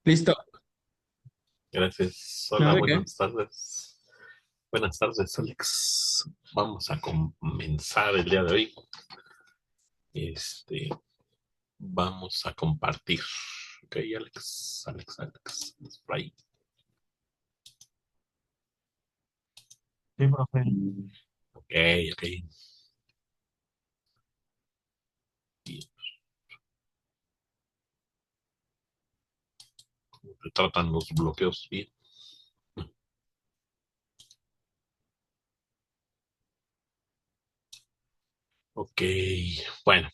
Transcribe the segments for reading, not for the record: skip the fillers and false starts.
Listo. Gracias. ¿No Hola, de qué? buenas tardes. Buenas tardes, Alex. Vamos a comenzar el día de hoy. Este, vamos a compartir. Ok, Alex, por ahí. Sí, profe. Ok, ok. Y se tratan los bloqueos bien. Ok, bueno,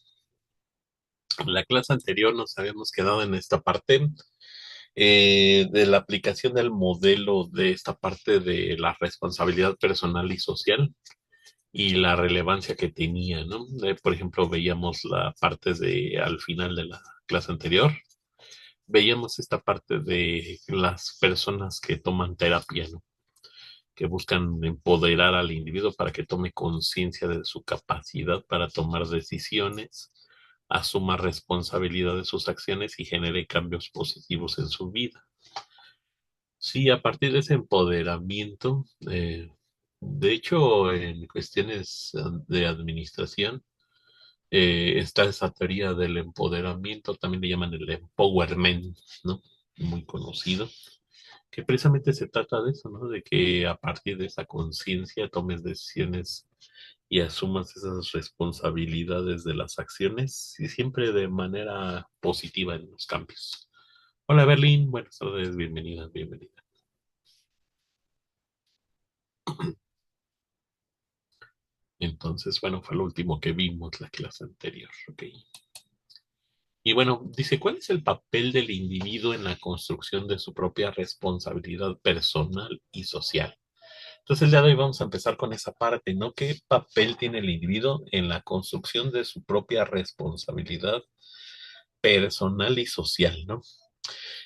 la clase anterior nos habíamos quedado en esta parte de la aplicación del modelo de esta parte de la responsabilidad personal y social y la relevancia que tenía, ¿no? Por ejemplo, veíamos la parte de, al final de la clase anterior, veíamos esta parte de las personas que toman terapia, ¿no? Que buscan empoderar al individuo para que tome conciencia de su capacidad para tomar decisiones, asuma responsabilidad de sus acciones y genere cambios positivos en su vida. Sí, a partir de ese empoderamiento, de hecho, en cuestiones de administración, está esa teoría del empoderamiento, también le llaman el empowerment, ¿no? Muy conocido, que precisamente se trata de eso, ¿no? De que a partir de esa conciencia tomes decisiones y asumas esas responsabilidades de las acciones y siempre de manera positiva en los cambios. Hola, Berlín, buenas tardes, bienvenida, bienvenida. Entonces, bueno, fue lo último que vimos la clase anterior, ¿ok? Y bueno, dice, ¿cuál es el papel del individuo en la construcción de su propia responsabilidad personal y social? Entonces, el día de hoy vamos a empezar con esa parte, ¿no? ¿Qué papel tiene el individuo en la construcción de su propia responsabilidad personal y social, ¿no?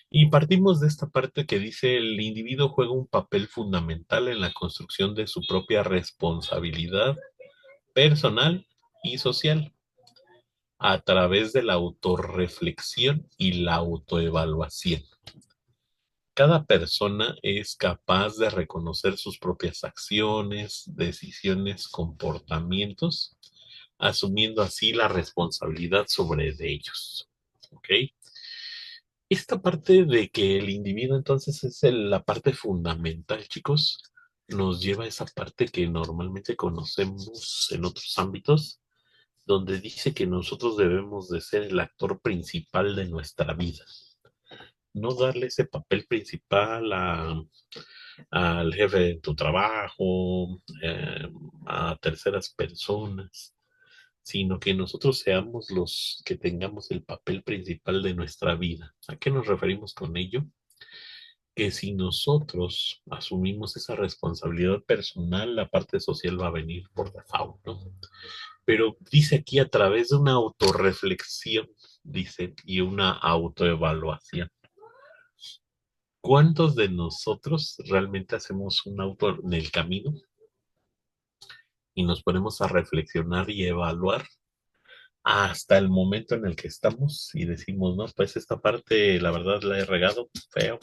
Y partimos de esta parte que dice, el individuo juega un papel fundamental en la construcción de su propia responsabilidad personal y social a través de la autorreflexión y la autoevaluación. Cada persona es capaz de reconocer sus propias acciones, decisiones, comportamientos, asumiendo así la responsabilidad sobre de ellos. ¿Ok? Esta parte de que el individuo entonces es la parte fundamental, chicos, nos lleva a esa parte que normalmente conocemos en otros ámbitos, donde dice que nosotros debemos de ser el actor principal de nuestra vida, no darle ese papel principal al jefe de tu trabajo, a terceras personas, sino que nosotros seamos los que tengamos el papel principal de nuestra vida. ¿A qué nos referimos con ello? Que si nosotros asumimos esa responsabilidad personal, la parte social va a venir por default, ¿no? Pero dice aquí a través de una autorreflexión, dice, y una autoevaluación. ¿Cuántos de nosotros realmente hacemos un auto en el camino y nos ponemos a reflexionar y evaluar hasta el momento en el que estamos y decimos, no, pues esta parte la verdad la he regado feo,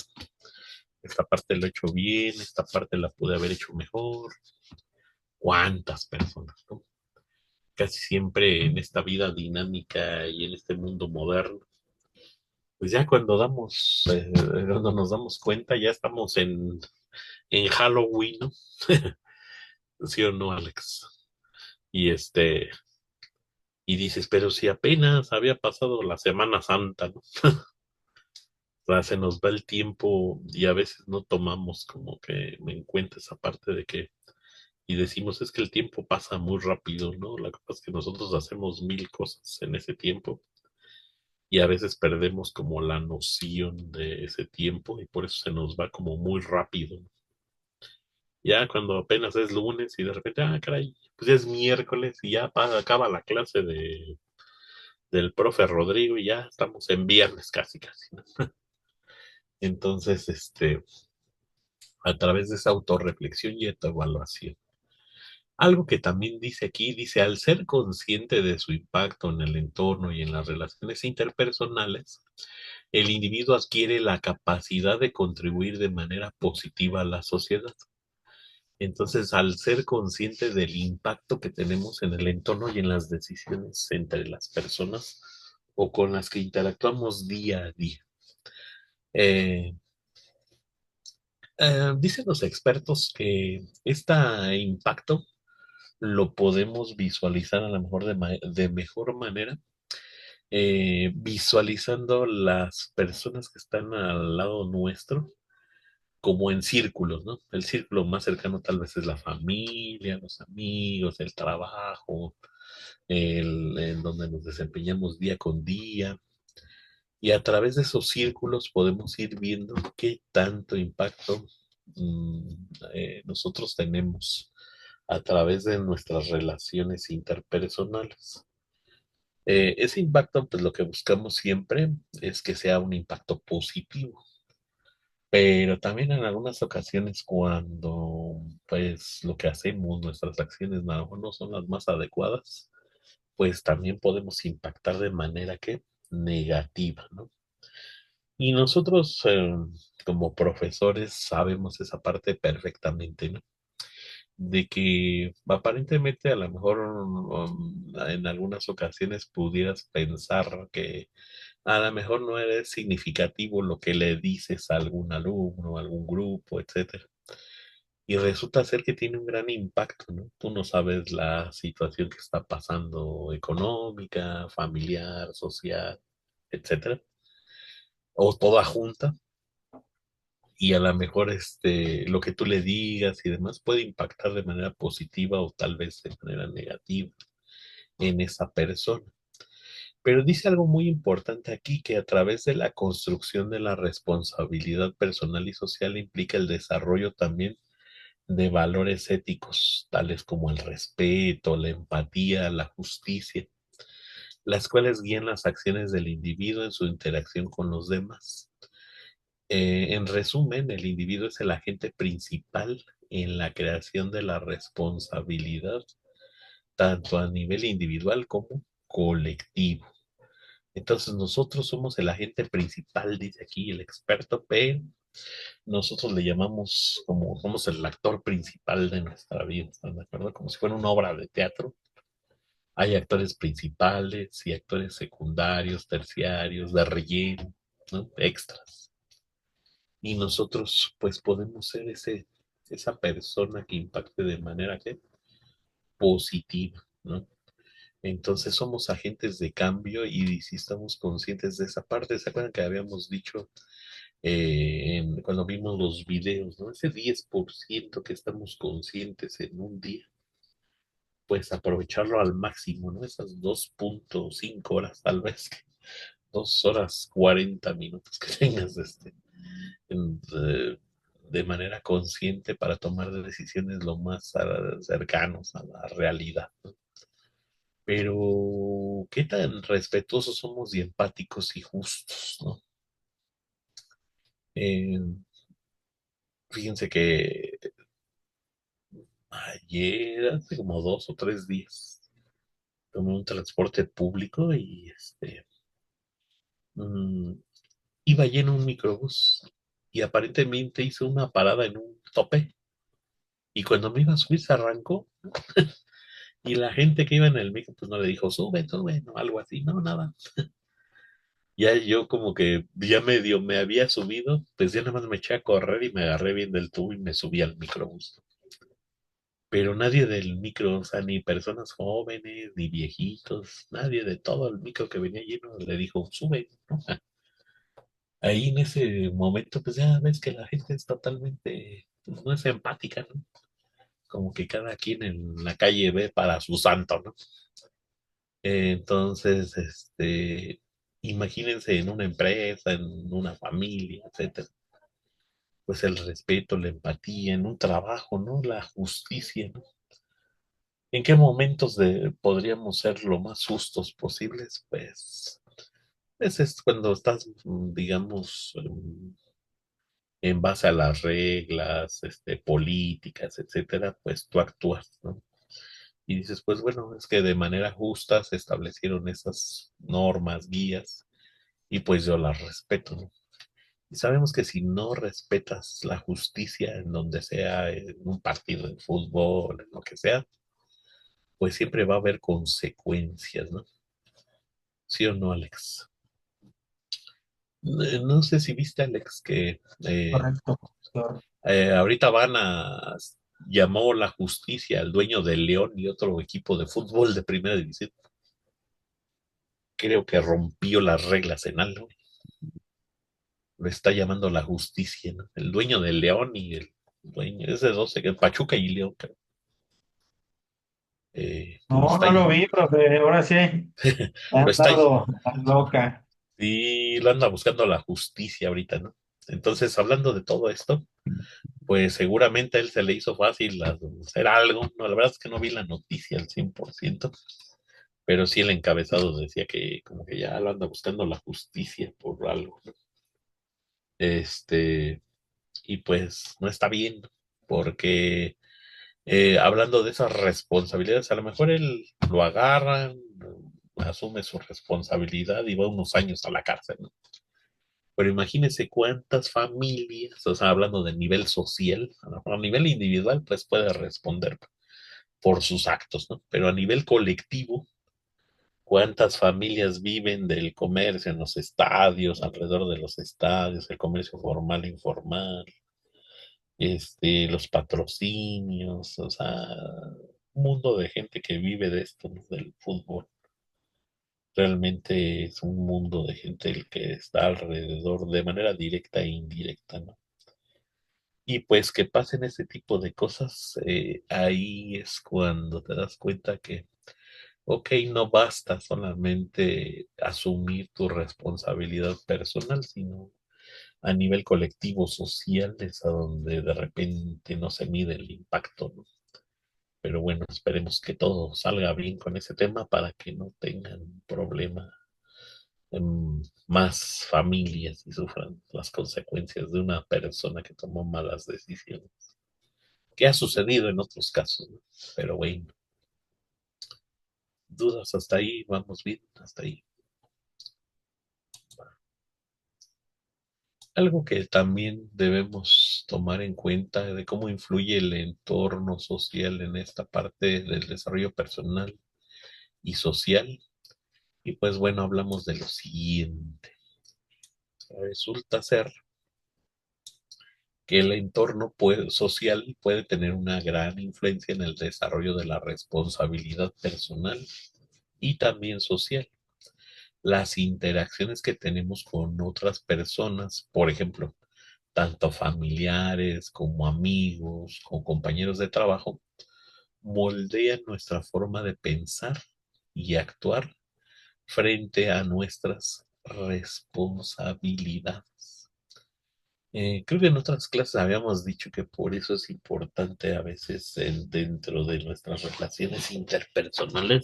esta parte la he hecho bien, esta parte la pude haber hecho mejor? ¿Cuántas personas, no? Casi siempre en esta vida dinámica y en este mundo moderno, pues ya cuando nos damos cuenta, ya estamos en Halloween, ¿no? ¿Sí o no, Alex? Y y dices, pero si apenas había pasado la Semana Santa, ¿no? O sea, se nos va el tiempo y a veces no tomamos como que en cuenta esa parte de que, y decimos, es que el tiempo pasa muy rápido, ¿no? La cosa es que nosotros hacemos mil cosas en ese tiempo y a veces perdemos como la noción de ese tiempo y por eso se nos va como muy rápido. Ya cuando apenas es lunes y de repente, ah, caray, pues ya es miércoles y ya acaba la clase del profe Rodrigo y ya estamos en viernes casi, casi, ¿no? Entonces, a través de esa autorreflexión y autoevaluación. Algo que también dice aquí, dice, al ser consciente de su impacto en el entorno y en las relaciones interpersonales, el individuo adquiere la capacidad de contribuir de manera positiva a la sociedad. Entonces, al ser consciente del impacto que tenemos en el entorno y en las decisiones entre las personas o con las que interactuamos día a día. Eh, Dicen los expertos que este impacto lo podemos visualizar a lo mejor de mejor manera, visualizando las personas que están al lado nuestro como en círculos, ¿no? El círculo más cercano tal vez es la familia, los amigos, el trabajo, en donde nos desempeñamos día con día. Y a través de esos círculos podemos ir viendo qué tanto impacto mm, nosotros tenemos a través de nuestras relaciones interpersonales. Ese impacto, pues lo que buscamos siempre es que sea un impacto positivo, pero también en algunas ocasiones cuando pues lo que hacemos, nuestras acciones a lo mejor no son las más adecuadas, pues también podemos impactar de manera que negativa, ¿no? Y nosotros como profesores sabemos esa parte perfectamente, ¿no? De que aparentemente a lo mejor en algunas ocasiones pudieras pensar que a lo mejor no eres significativo lo que le dices a algún alumno, a algún grupo, etcétera. Y resulta ser que tiene un gran impacto, ¿no? Tú no sabes la situación que está pasando económica, familiar, social, etcétera, o toda junta, y a lo mejor lo que tú le digas y demás puede impactar de manera positiva o tal vez de manera negativa en esa persona. Pero dice algo muy importante aquí, que a través de la construcción de la responsabilidad personal y social implica el desarrollo también de valores éticos, tales como el respeto, la empatía, la justicia, las cuales guían las acciones del individuo en su interacción con los demás. En resumen, el individuo es el agente principal en la creación de la responsabilidad, tanto a nivel individual como colectivo. Entonces nosotros somos el agente principal, dice aquí el experto, pero nosotros le llamamos como somos el actor principal de nuestra vida, ¿están de acuerdo? Como si fuera una obra de teatro. Hay actores principales y actores secundarios, terciarios, de relleno, ¿no? Extras. Y nosotros pues podemos ser esa persona que impacte de manera que positiva, ¿no? Entonces somos agentes de cambio y si estamos conscientes de esa parte, ¿se acuerdan que habíamos dicho cuando vimos los videos, ¿no? Ese 10% que estamos conscientes en un día, pues aprovecharlo al máximo, ¿no? Esas 2.5 horas, tal vez, 2 horas 40 minutos que tengas en, eh, de manera consciente para tomar decisiones lo más cercanos a la realidad, ¿no? Pero, ¿qué tan respetuosos somos y empáticos y justos, ¿no? Eh, Fíjense que ayer, hace como 2 o 3 días, tomé un transporte público y mm, iba lleno un microbús y aparentemente hizo una parada en un tope y cuando me iba a subir se arrancó y la gente que iba en el micro pues no le dijo sube, sube, no, algo así, no, nada. Ya yo como que ya medio me había subido, pues ya nada más me eché a correr y me agarré bien del tubo y me subí al microbús. Pero nadie del micro, o sea, ni personas jóvenes, ni viejitos, nadie de todo el micro que venía lleno le dijo, sube, ¿no? Ahí en ese momento, pues ya ves que la gente es totalmente, pues, no es empática, ¿no? Como que cada quien en la calle ve para su santo, ¿no? Entonces, imagínense en una empresa, en una familia, etcétera. Pues el respeto, la empatía, en un trabajo, ¿no? La justicia, ¿no? ¿En qué momentos podríamos ser lo más justos posibles? Pues ese es cuando estás, digamos, en base a las reglas, políticas, etcétera, pues tú actúas, ¿no? Y dices, pues bueno, es que de manera justa se establecieron esas normas, guías, y pues yo las respeto, ¿no? Y sabemos que si no respetas la justicia en donde sea, en un partido de fútbol, en lo que sea, pues siempre va a haber consecuencias, ¿no? ¿Sí o no, Alex? No sé si viste, Alex, que Correcto, doctor. ahorita llamó la justicia al dueño del León y otro equipo de fútbol de primera división. Creo que rompió las reglas en algo. Lo está llamando la justicia, ¿no? El dueño del León y el dueño, es de 12, que Pachuca y León, creo. Pues No, no lo vi, profe. Ahora sí, me lo han está, dado a loca. y lo anda buscando la justicia ahorita, ¿no? Entonces, hablando de todo esto, pues seguramente a él se le hizo fácil hacer algo. No, la verdad es que no vi la noticia al 100%, pero sí el encabezado decía que como que ya lo anda buscando la justicia por algo, ¿no? Este, y pues no está bien, porque hablando de esas responsabilidades, a lo mejor él lo agarra, asume su responsabilidad y va unos años a la cárcel, ¿no? Pero imagínese cuántas familias, o sea, hablando de nivel social, a nivel individual, pues puede responder por sus actos, ¿no? Pero a nivel colectivo, cuántas familias viven del comercio en los estadios, alrededor de los estadios, el comercio formal e informal, los patrocinios, o sea, un mundo de gente que vive de esto, ¿no? Del fútbol. Realmente es un mundo de gente el que está alrededor de manera directa e indirecta, ¿no? Y pues que pasen ese tipo de cosas, ahí es cuando te das cuenta que, ok, no basta solamente asumir tu responsabilidad personal, sino a nivel colectivo, social, es a donde de repente no se mide el impacto, ¿no? Pero bueno, esperemos que todo salga bien con ese tema para que no tengan problema más familias y sufran las consecuencias de una persona que tomó malas decisiones, que ha sucedido en otros casos, ¿no? Pero bueno, dudas hasta ahí, vamos bien, hasta ahí. Algo que también debemos tomar en cuenta de cómo influye el entorno social en esta parte del desarrollo personal y social. Y pues bueno, hablamos de lo siguiente. Resulta ser que el social puede tener una gran influencia en el desarrollo de la responsabilidad personal y también social. Las interacciones que tenemos con otras personas, por ejemplo, tanto familiares como amigos, como compañeros de trabajo, moldean nuestra forma de pensar y actuar frente a nuestras responsabilidades. Creo que en otras clases habíamos dicho que por eso es importante a veces dentro de nuestras relaciones interpersonales,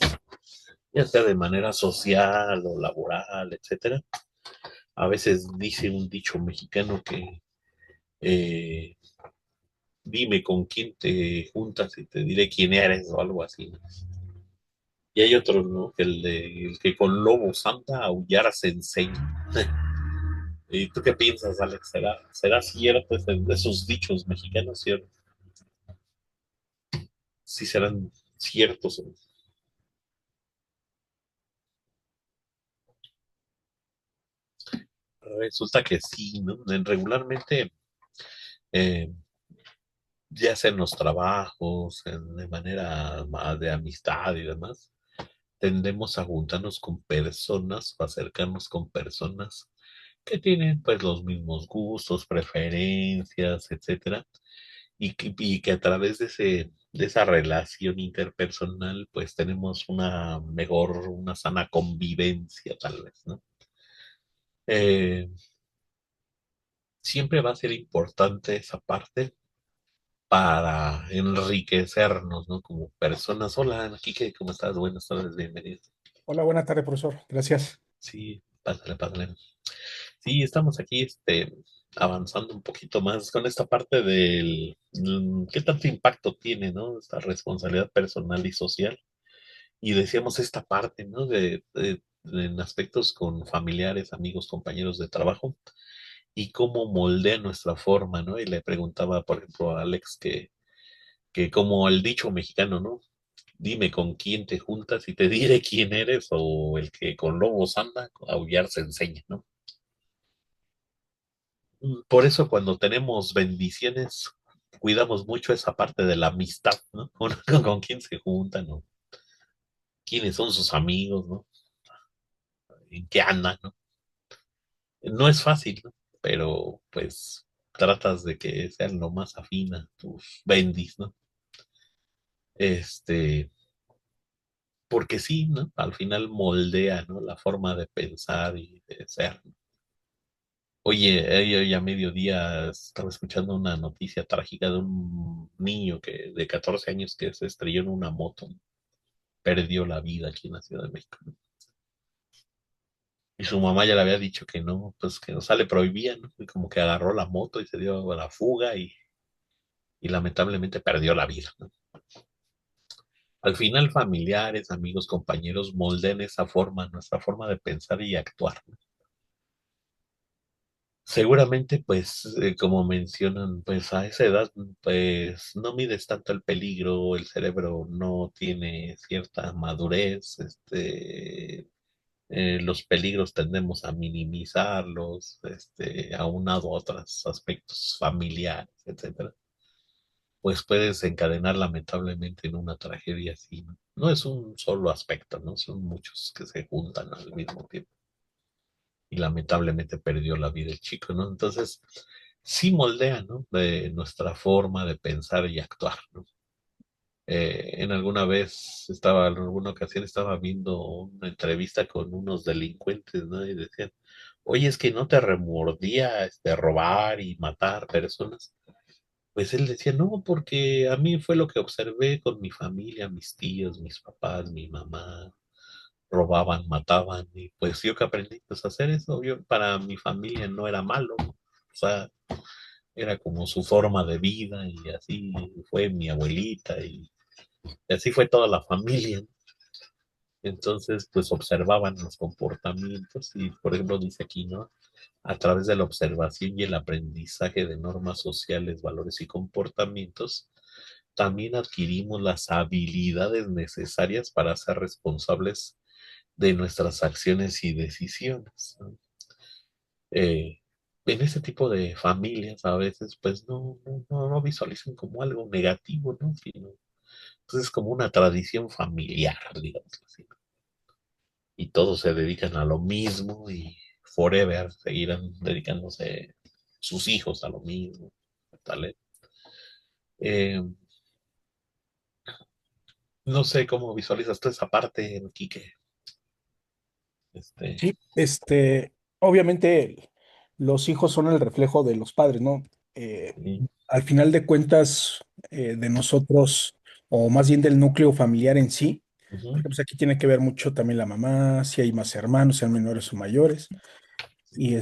ya sea de manera social o laboral, etcétera. A veces dice un dicho mexicano que eh, dime con quién te juntas y te diré quién eres o algo así, ¿no? Y hay otro, ¿no? El que con lobos anda, a aullar se enseña. ¿Y tú qué piensas, Alex? ¿Será cierto de esos dichos mexicanos, cierto? Sí serán ciertos. Resulta que sí, ¿no? Regularmente, eh, ya sea en los trabajos, de manera de amistad y demás, tendemos a juntarnos con personas o acercarnos con personas que tienen pues los mismos gustos, preferencias, etcétera, y que a través de esa relación interpersonal pues tenemos una sana convivencia tal vez, ¿no? Eh, Siempre va a ser importante esa parte para enriquecernos, ¿no? Como personas. Hola, Kike, ¿cómo estás? Buenas tardes, bienvenido. Hola, buena tarde, profesor. Gracias. Sí, pásale, pásale. Sí, estamos aquí, avanzando un poquito más con esta parte del qué tanto impacto tiene, ¿no? Esta responsabilidad personal y social. Y decíamos esta parte, ¿no? En aspectos con familiares, amigos, compañeros de trabajo y cómo moldea nuestra forma, ¿no? Y le preguntaba, por ejemplo, a Alex que como el dicho mexicano, ¿no? Dime con quién te juntas y te diré quién eres, o el que con lobos anda, a aullar se enseña, ¿no? Por eso cuando tenemos bendiciones, cuidamos mucho esa parte de la amistad, ¿no? Con quién se juntan, ¿no? Quiénes son sus amigos, ¿no? En qué andan, ¿no? No es fácil, ¿no? Pero pues tratas de que sean lo más afina tus bendis, ¿no? Este, porque sí, ¿no? Al final moldea, ¿no? La forma de pensar y de ser, ¿no? Oye, hoy a mediodía estaba escuchando una noticia trágica de un niño de 14 años que se estrelló en una moto, ¿no? Perdió la vida aquí en la Ciudad de México, ¿no? Y su mamá ya le había dicho que no, pues que no sale prohibía, ¿no? Y como que agarró la moto y se dio a la fuga y lamentablemente perdió la vida, ¿no? Al final, familiares, amigos, compañeros moldean esa forma, nuestra forma de pensar y actuar, ¿no? Seguramente, pues, como mencionan, pues a esa edad, pues no mides tanto el peligro, el cerebro no tiene cierta madurez, los peligros tendemos a minimizarlos, aunado a otros aspectos familiares, etcétera, pues puede desencadenar lamentablemente en una tragedia así, ¿no? No es un solo aspecto, ¿no? Son muchos que se juntan al mismo tiempo y lamentablemente perdió la vida el chico, ¿no? Entonces, sí moldea, ¿no? De nuestra forma de pensar y actuar, ¿no? En en alguna ocasión estaba viendo una entrevista con unos delincuentes, ¿no? Y decían, oye, es que no te remordía robar y matar personas. Pues él decía, no, porque a mí fue lo que observé con mi familia, mis tíos, mis papás, mi mamá, robaban, mataban, y pues yo que aprendí pues, a hacer eso, yo, para mi familia no era malo, o sea, era como su forma de vida y así fue mi abuelita y así fue toda la familia. Entonces, pues observaban los comportamientos y, por ejemplo, dice aquí, ¿no? A través de la observación y el aprendizaje de normas sociales, valores y comportamientos, también adquirimos las habilidades necesarias para ser responsables de nuestras acciones y decisiones, ¿no? Eh, en ese tipo de familias a veces pues no visualizan como algo negativo, ¿no? Sino, pues es como una tradición familiar, digamos así, ¿no? Y todos se dedican a lo mismo y forever seguirán dedicándose sus hijos a lo mismo, ¿vale? Eh, no sé cómo visualizas toda esa parte, Quique. Este, Sí, obviamente los hijos son el reflejo de los padres, ¿no? Eh, sí, Al final de cuentas, de nosotros, o más bien del núcleo familiar en sí, ujú, porque pues aquí tiene que ver mucho también la mamá, si hay más hermanos, sean menores o mayores, y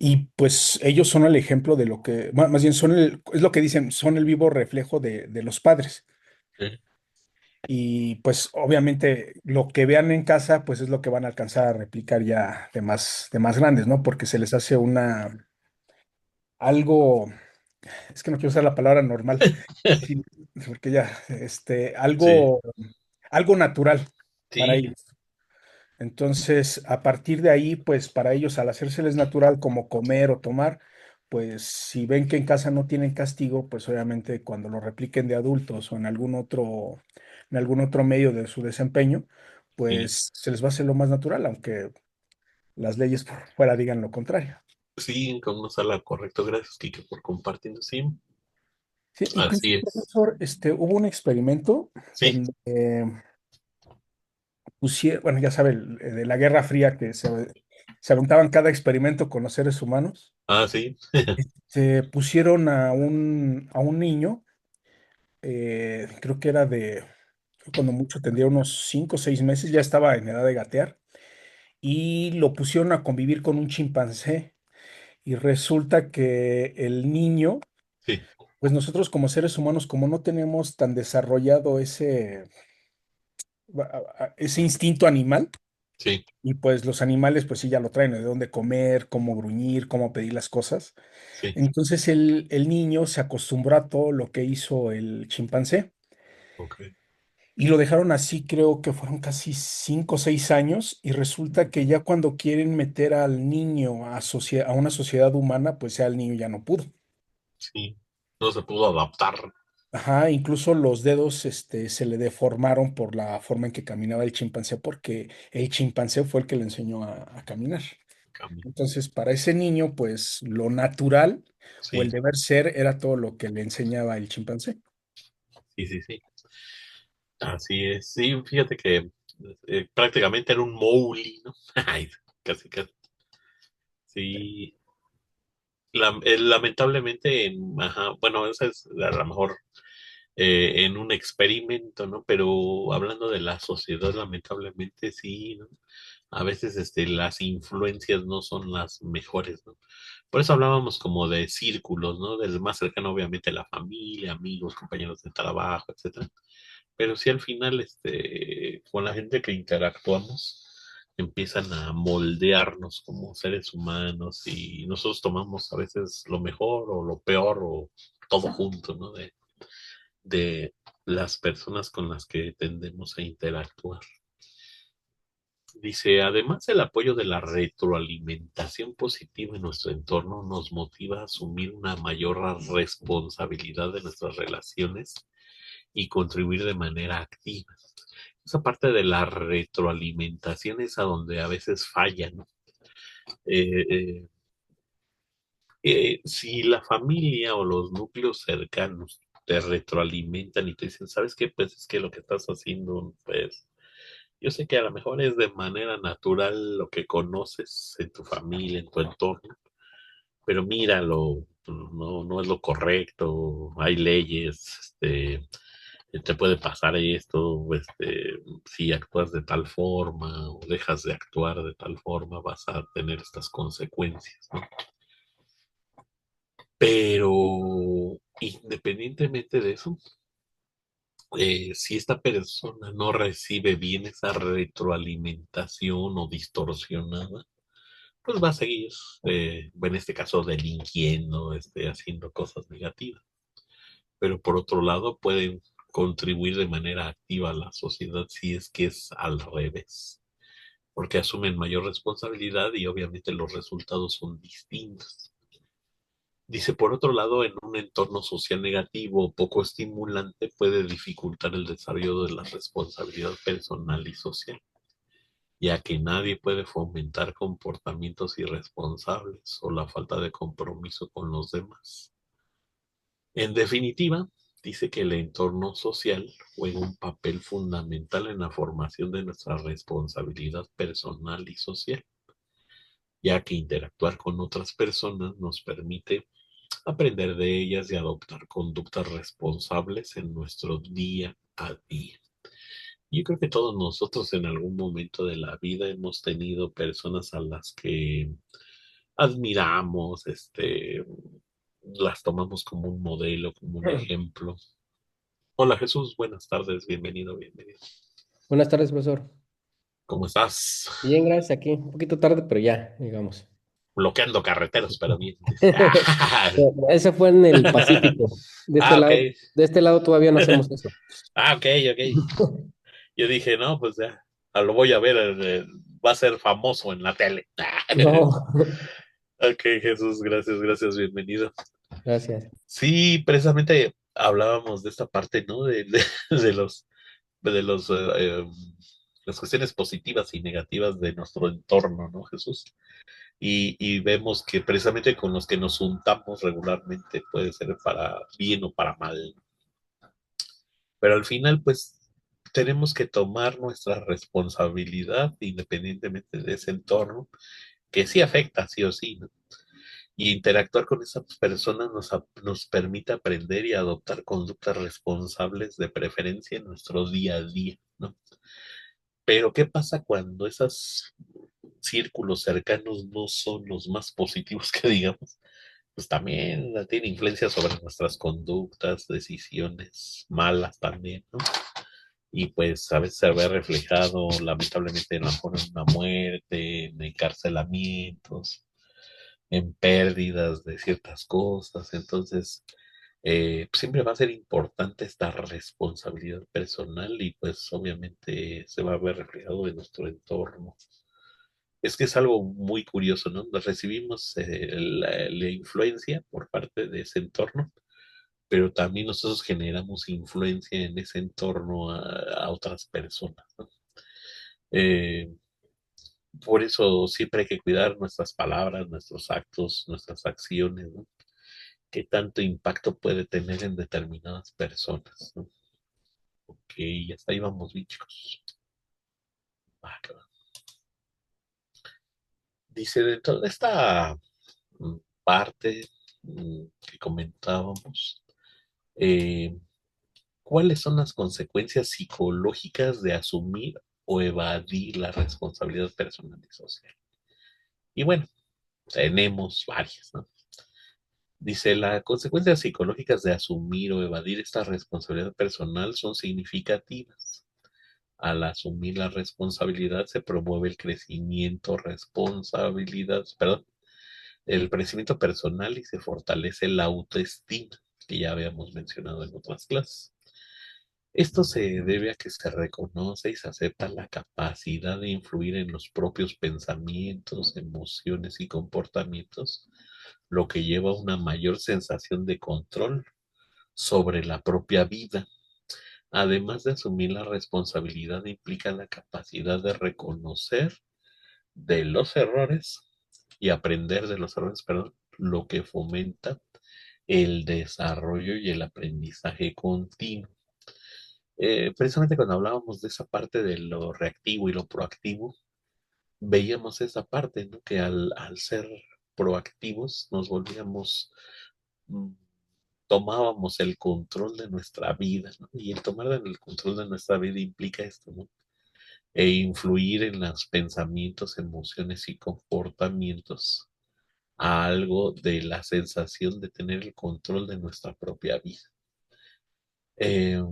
y pues ellos son el ejemplo de lo que, más bien es lo que dicen, son el vivo reflejo de los padres. sí, Y pues obviamente lo que vean en casa, pues es lo que van a alcanzar a replicar ya de más grandes, ¿no? Porque se les hace algo, es que no quiero usar la palabra normal, sí, porque ya, sí, algo natural para sí, ellos. Entonces, a partir de ahí, pues para ellos, al hacérseles natural como comer o tomar, pues si ven que en casa no tienen castigo, pues obviamente cuando lo repliquen de adultos o en algún otro medio de su desempeño, sí. pues se les va a hacer lo más natural, aunque las leyes por fuera digan lo contrario. Sí, con una sala correcto. Gracias, Kike, por compartiendo. Sí, Sí, incluso, así es. profesor, hubo un experimento Sí, donde pusieron, bueno, ya sabe, de la Guerra Fría que se aventaban cada experimento con los seres humanos. ah, sí, Se pusieron a un niño, creo que era cuando mucho tendría unos 5 o 6 meses, ya estaba en edad de gatear, y lo pusieron a convivir con un chimpancé. y resulta que el niño, Sí, pues nosotros como seres humanos, como no tenemos tan desarrollado ese instinto animal, sí, y pues los animales pues sí ya lo traen, de dónde comer, cómo gruñir, cómo pedir las cosas. sí. Entonces el niño se acostumbró a todo lo que hizo el chimpancé Ok. y lo dejaron así, creo que fueron casi 5 o 6 años y resulta que ya cuando quieren meter al niño a una sociedad humana, pues ya el niño ya no pudo. Sí. No se pudo adaptar. Ajá, incluso los dedos, se le deformaron por la forma en que caminaba el chimpancé, porque el chimpancé fue el que le enseñó a caminar. Camino. Entonces, para ese niño, pues lo natural o el Sí, deber ser era todo lo que le enseñaba el chimpancé. sí, sí, sí. Así es. Sí, fíjate que prácticamente era un Mowgli, ¿no? Ay, casi, casi. Sí. Lamentablemente, ajá, bueno, esa es a lo mejor en un experimento, ¿no? Pero hablando de la sociedad, lamentablemente sí, ¿no? A veces las influencias no son las mejores, ¿no? Por eso hablábamos como de círculos, ¿no? Del más cercano, obviamente, la familia, amigos, compañeros de trabajo, etcétera. Pero sí al final, con la gente que interactuamos, empiezan a moldearnos como seres humanos y nosotros tomamos a veces lo mejor o lo peor o todo junto, ¿no? De las personas con las que tendemos a interactuar. Dice, además el apoyo de la retroalimentación positiva en nuestro entorno nos motiva a asumir una mayor responsabilidad de nuestras relaciones y contribuir de manera activa. Esa parte de la retroalimentación es a donde a veces falla, ¿no? Eh, eh, si la familia o los núcleos cercanos te retroalimentan y te dicen, ¿sabes qué? Pues es que lo que estás haciendo, pues yo sé que a lo mejor es de manera natural lo que conoces en tu familia, en tu entorno, pero míralo, no, no es lo correcto, hay leyes, te puede pasar esto, si actúas de tal forma o dejas de actuar de tal forma, vas a tener estas consecuencias, ¿no? Pero independientemente de eso, si esta persona no recibe bien esa retroalimentación o distorsionada, pues va a seguir, en este caso, delinquiendo, haciendo cosas negativas. Pero por otro lado, pueden contribuir de manera activa a la sociedad si es que es al revés, porque asumen mayor responsabilidad y obviamente los resultados son distintos. Dice, por otro lado, en un entorno social negativo o poco estimulante puede dificultar el desarrollo de la responsabilidad personal y social, ya que nadie puede fomentar comportamientos irresponsables o la falta de compromiso con los demás. En definitiva, dice que el entorno social juega un papel fundamental en la formación de nuestra responsabilidad personal y social, ya que interactuar con otras personas nos permite aprender de ellas y adoptar conductas responsables en nuestro día a día. Yo creo que todos nosotros en algún momento de la vida hemos tenido personas a las que admiramos, las tomamos como un modelo, como un ejemplo. Hola Jesús, buenas tardes, bienvenido, bienvenido. Buenas tardes, profesor. ¿Cómo estás? Bien, gracias aquí. Un poquito tarde, pero ya, digamos. Bloqueando carreteros, pero bien. Ese fue en el Pacífico. Ah, ok. De este lado todavía no hacemos eso. Ah, ok, ok. Yo dije, no, pues ya, lo voy a ver, va a ser famoso en la tele. No, Ok, Jesús, gracias, gracias, bienvenido. gracias. Sí, precisamente hablábamos de esta parte, ¿no? De los, las cuestiones positivas y negativas de nuestro entorno, ¿no, Jesús? Y vemos que precisamente con los que nos juntamos regularmente puede ser para bien o para mal. Pero al final, pues, tenemos que tomar nuestra responsabilidad independientemente de ese entorno, que sí afecta, sí o sí, ¿no? Y interactuar con esas personas nos permite aprender y adoptar conductas responsables de preferencia en nuestro día a día, ¿no? Pero ¿qué pasa cuando esas círculos cercanos no son los más positivos que digamos, pues también tiene influencia sobre nuestras conductas, decisiones malas también, ¿no? Y pues a veces se ve reflejado lamentablemente a lo mejor en una muerte, en encarcelamientos, en pérdidas de ciertas cosas. Entonces, siempre va a ser importante esta responsabilidad personal y pues obviamente se va a ver reflejado en nuestro entorno. Es que es algo muy curioso, ¿no? Recibimos la influencia por parte de ese entorno, pero también nosotros generamos influencia en ese entorno a otras personas, ¿no? Eh, por eso siempre hay que cuidar nuestras palabras, nuestros actos, nuestras acciones, ¿no? Qué tanto impacto puede tener en determinadas personas, ¿no? Ok, hasta ahí vamos, bien, chicos. Ah, qué bueno. Dice, dentro de esta parte que comentábamos, eh, ¿cuáles son las consecuencias psicológicas de asumir o evadir la responsabilidad personal y social? Y bueno, tenemos varias, ¿no? Dice, las consecuencias psicológicas de asumir o evadir esta responsabilidad personal son significativas. Al asumir la responsabilidad se promueve el crecimiento personal y se fortalece la autoestima, que ya habíamos mencionado en otras clases. Esto se debe a que se reconoce y se acepta la capacidad de influir en los propios pensamientos, emociones y comportamientos, lo que lleva a una mayor sensación de control sobre la propia vida. Además de asumir la responsabilidad, implica la capacidad de reconocer de los errores y aprender de los errores, perdón, lo que fomenta el desarrollo y el aprendizaje continuo. Precisamente cuando hablábamos de esa parte de lo reactivo y lo proactivo, veíamos esa parte, ¿no? Que al ser proactivos nos volvíamos, mm, tomábamos el control de nuestra vida, ¿no? Y el tomar el control de nuestra vida implica esto, ¿no? E influir en los pensamientos, emociones y comportamientos a algo de la sensación de tener el control de nuestra propia vida. Eh,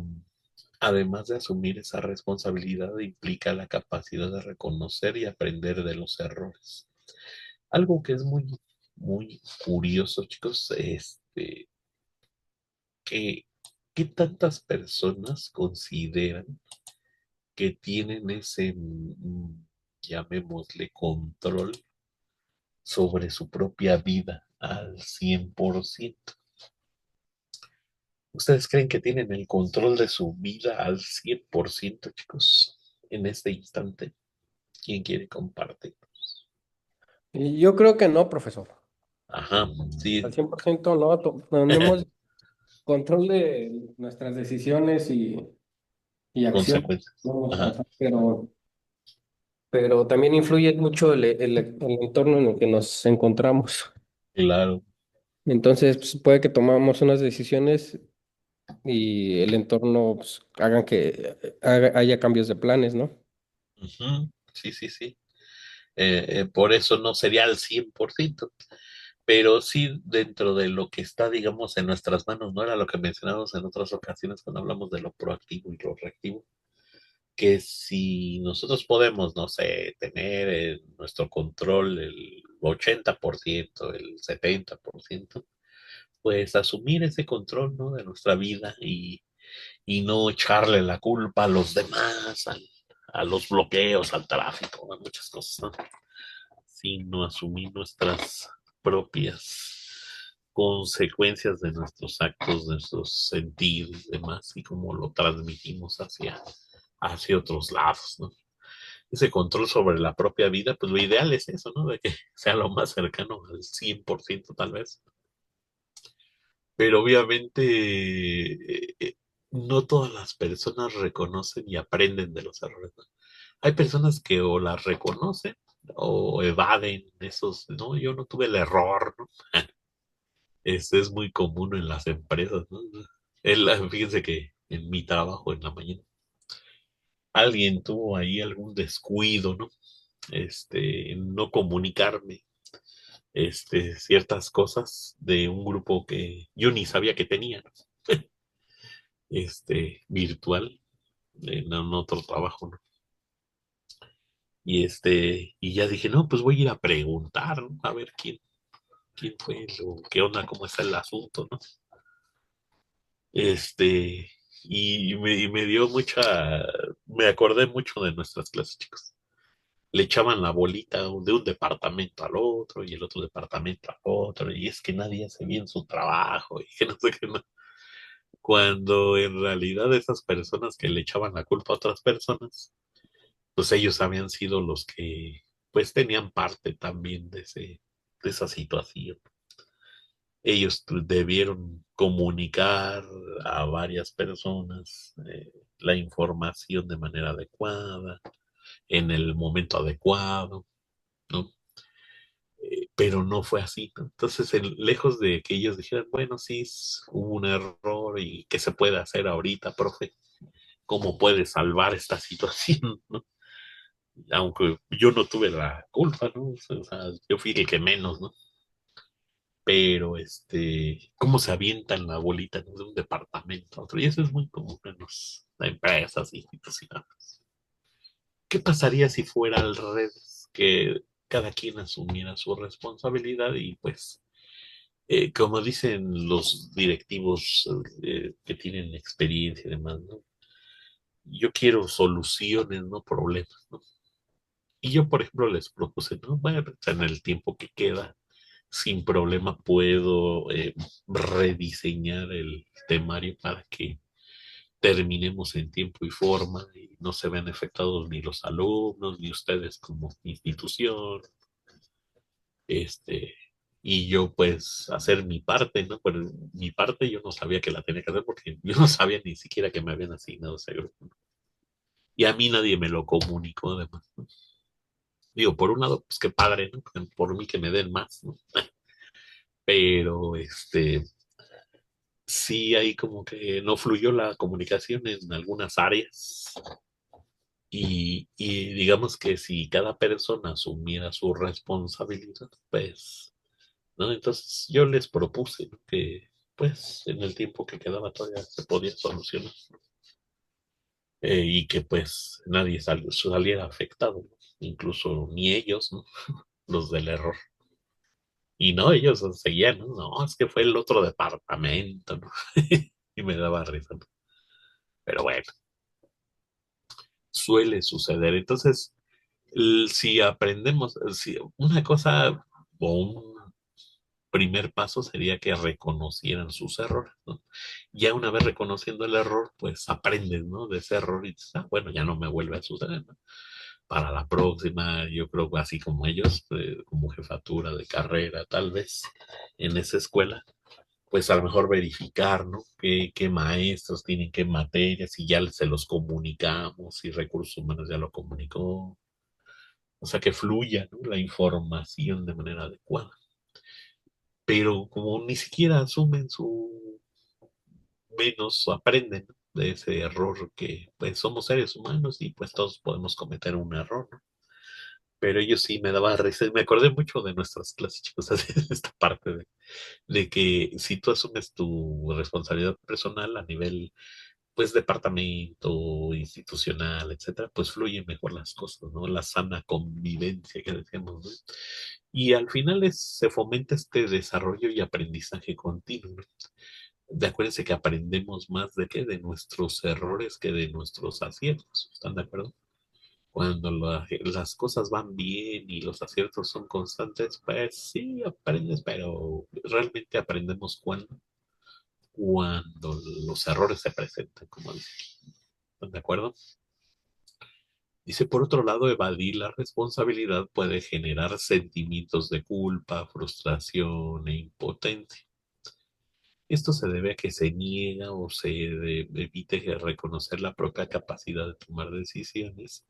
Además de asumir esa responsabilidad, implica la capacidad de reconocer y aprender de los errores. Algo que es muy curioso, chicos, que, ¿qué tantas personas consideran que tienen ese, llamémosle, control sobre su propia vida al 100%? ¿Ustedes creen que tienen el control de su vida al 100%, chicos, en este instante? ¿Quién quiere compartir? Y yo creo que no, profesor. Ajá, Al sí, 100% no. Tenemos control de nuestras decisiones y acciones, consecuencias. ¿no? Ajá, Ajá, pero también influye mucho el entorno en el que nos encontramos. claro. Entonces, pues, puede que tomamos unas decisiones y el entorno pues, hagan que haya cambios de planes, ¿no? Ujú, sí, sí, sí. Por eso no sería al 100%, pero sí dentro de lo que está, digamos, en nuestras manos, ¿no? Era lo que mencionamos en otras ocasiones cuando hablamos de lo proactivo y lo reactivo, que si nosotros podemos, no sé, tener en nuestro control el 80%, el 70%, pues asumir ese control, ¿no? De nuestra vida y no echarle la culpa a los demás, a los bloqueos, al tráfico, a muchas cosas, ¿no? Sino asumir nuestras propias consecuencias de nuestros actos, de nuestros sentidos y demás, y cómo lo transmitimos hacia otros lados, ¿no? Ese control sobre la propia vida, pues lo ideal es eso, ¿no? De que sea lo más cercano al 100% tal vez. Pero obviamente no todas las personas reconocen y aprenden de los errores, ¿no? Hay personas que o las reconocen o evaden esos, no, yo no tuve el error, ¿no? Este es muy común en las empresas, ¿no? Fíjense que en mi trabajo en la mañana, alguien tuvo ahí algún descuido, ¿no? no comunicarme ciertas cosas de un grupo que yo ni sabía que tenía, virtual, en otro trabajo, ¿no? Y ya dije, no, pues voy a ir a preguntar, ¿no? A ver quién fue, qué onda, cómo está el asunto, ¿no? Este, y me dio me acordé mucho de nuestras clases, chicos. Le echaban la bolita de un departamento al otro y el otro departamento al otro, y es que nadie hace bien su trabajo, y que no sé qué, no. Cuando en realidad esas personas que le echaban la culpa a otras personas, pues ellos habían sido los que pues tenían parte también de esa situación. Ellos debieron comunicar a varias personas la información de manera adecuada, en el momento adecuado, ¿no? Pero no fue así, ¿no? Entonces, lejos de que ellos dijeran, bueno, sí, hubo un error y qué se puede hacer ahorita, profe, cómo puede salvar esta situación, ¿no? Aunque yo no tuve la culpa, ¿no? O sea, yo fui el que menos, ¿no? Pero cómo se avientan la bolita, ¿no? De un departamento a otro, y eso es muy común en las empresas, institucionales. ¿Qué pasaría si fuera al revés? Que cada quien asumiera su responsabilidad y pues, como dicen los directivos que tienen experiencia y demás, ¿no? Yo quiero soluciones, no problemas, ¿no? Y yo, por ejemplo, les propuse, ¿no? Bueno, en el tiempo que queda, sin problema puedo rediseñar el temario para que terminemos en tiempo y forma y no se vean afectados ni los alumnos, ni ustedes como institución, este, y yo pues hacer mi parte, ¿no? Pero mi parte yo no sabía que la tenía que hacer porque yo no sabía ni siquiera que me habían asignado ese grupo, ¿no? Y a mí nadie me lo comunicó además, ¿no? Digo, por un lado, pues qué padre, ¿no? Por mí que me den más, ¿no? Pero sí hay como que no fluyó la comunicación en algunas áreas y digamos que si cada persona asumiera su responsabilidad, pues, ¿no? Entonces yo les propuse, ¿no? Que pues en el tiempo que quedaba todavía se podía solucionar, y que pues nadie saliera afectado, ¿no? Incluso ni ellos, ¿no? Los del error. Y no, ellos seguían, ¿no? No, es que fue el otro departamento, ¿no? Y me daba risa, ¿no? Pero bueno, suele suceder. Entonces, si aprendemos, si una cosa o un primer paso sería que reconocieran sus errores, ¿no? Ya una vez reconociendo el error, pues aprendes, ¿no? De ese error y dices, ah, bueno, ya no me vuelve a suceder, ¿no? Para la próxima, yo creo que así como ellos, como jefatura de carrera, tal vez, en esa escuela, pues a lo mejor verificar, ¿no? ¿Qué maestros tienen qué materias? Si ya se los comunicamos, si recursos humanos ya lo comunicó. O sea, que fluya, ¿no? La información de manera adecuada. Pero como ni siquiera asumen menos aprenden, ¿no? De ese error que pues somos seres humanos y pues todos podemos cometer un error, ¿no? Pero ellos sí me daba risa. Me acordé mucho de nuestras clases, chicos, de esta parte de que si tú asumes tu responsabilidad personal a nivel, pues, departamento, institucional, etcétera, pues fluyen mejor las cosas, ¿no? La sana convivencia que decíamos, ¿no? Y al final se fomenta este desarrollo y aprendizaje continuo, ¿no? De acuérdense que aprendemos más de qué, de nuestros errores que de nuestros aciertos. ¿Están de acuerdo? Cuando las cosas van bien y los aciertos son constantes, pues sí aprendes, pero realmente aprendemos cuando los errores se presentan, como dice. ¿Están de acuerdo? Dice, por otro lado, evadir la responsabilidad puede generar sentimientos de culpa, frustración e impotencia. Esto se debe a que se niega o se evite reconocer la propia capacidad de tomar decisiones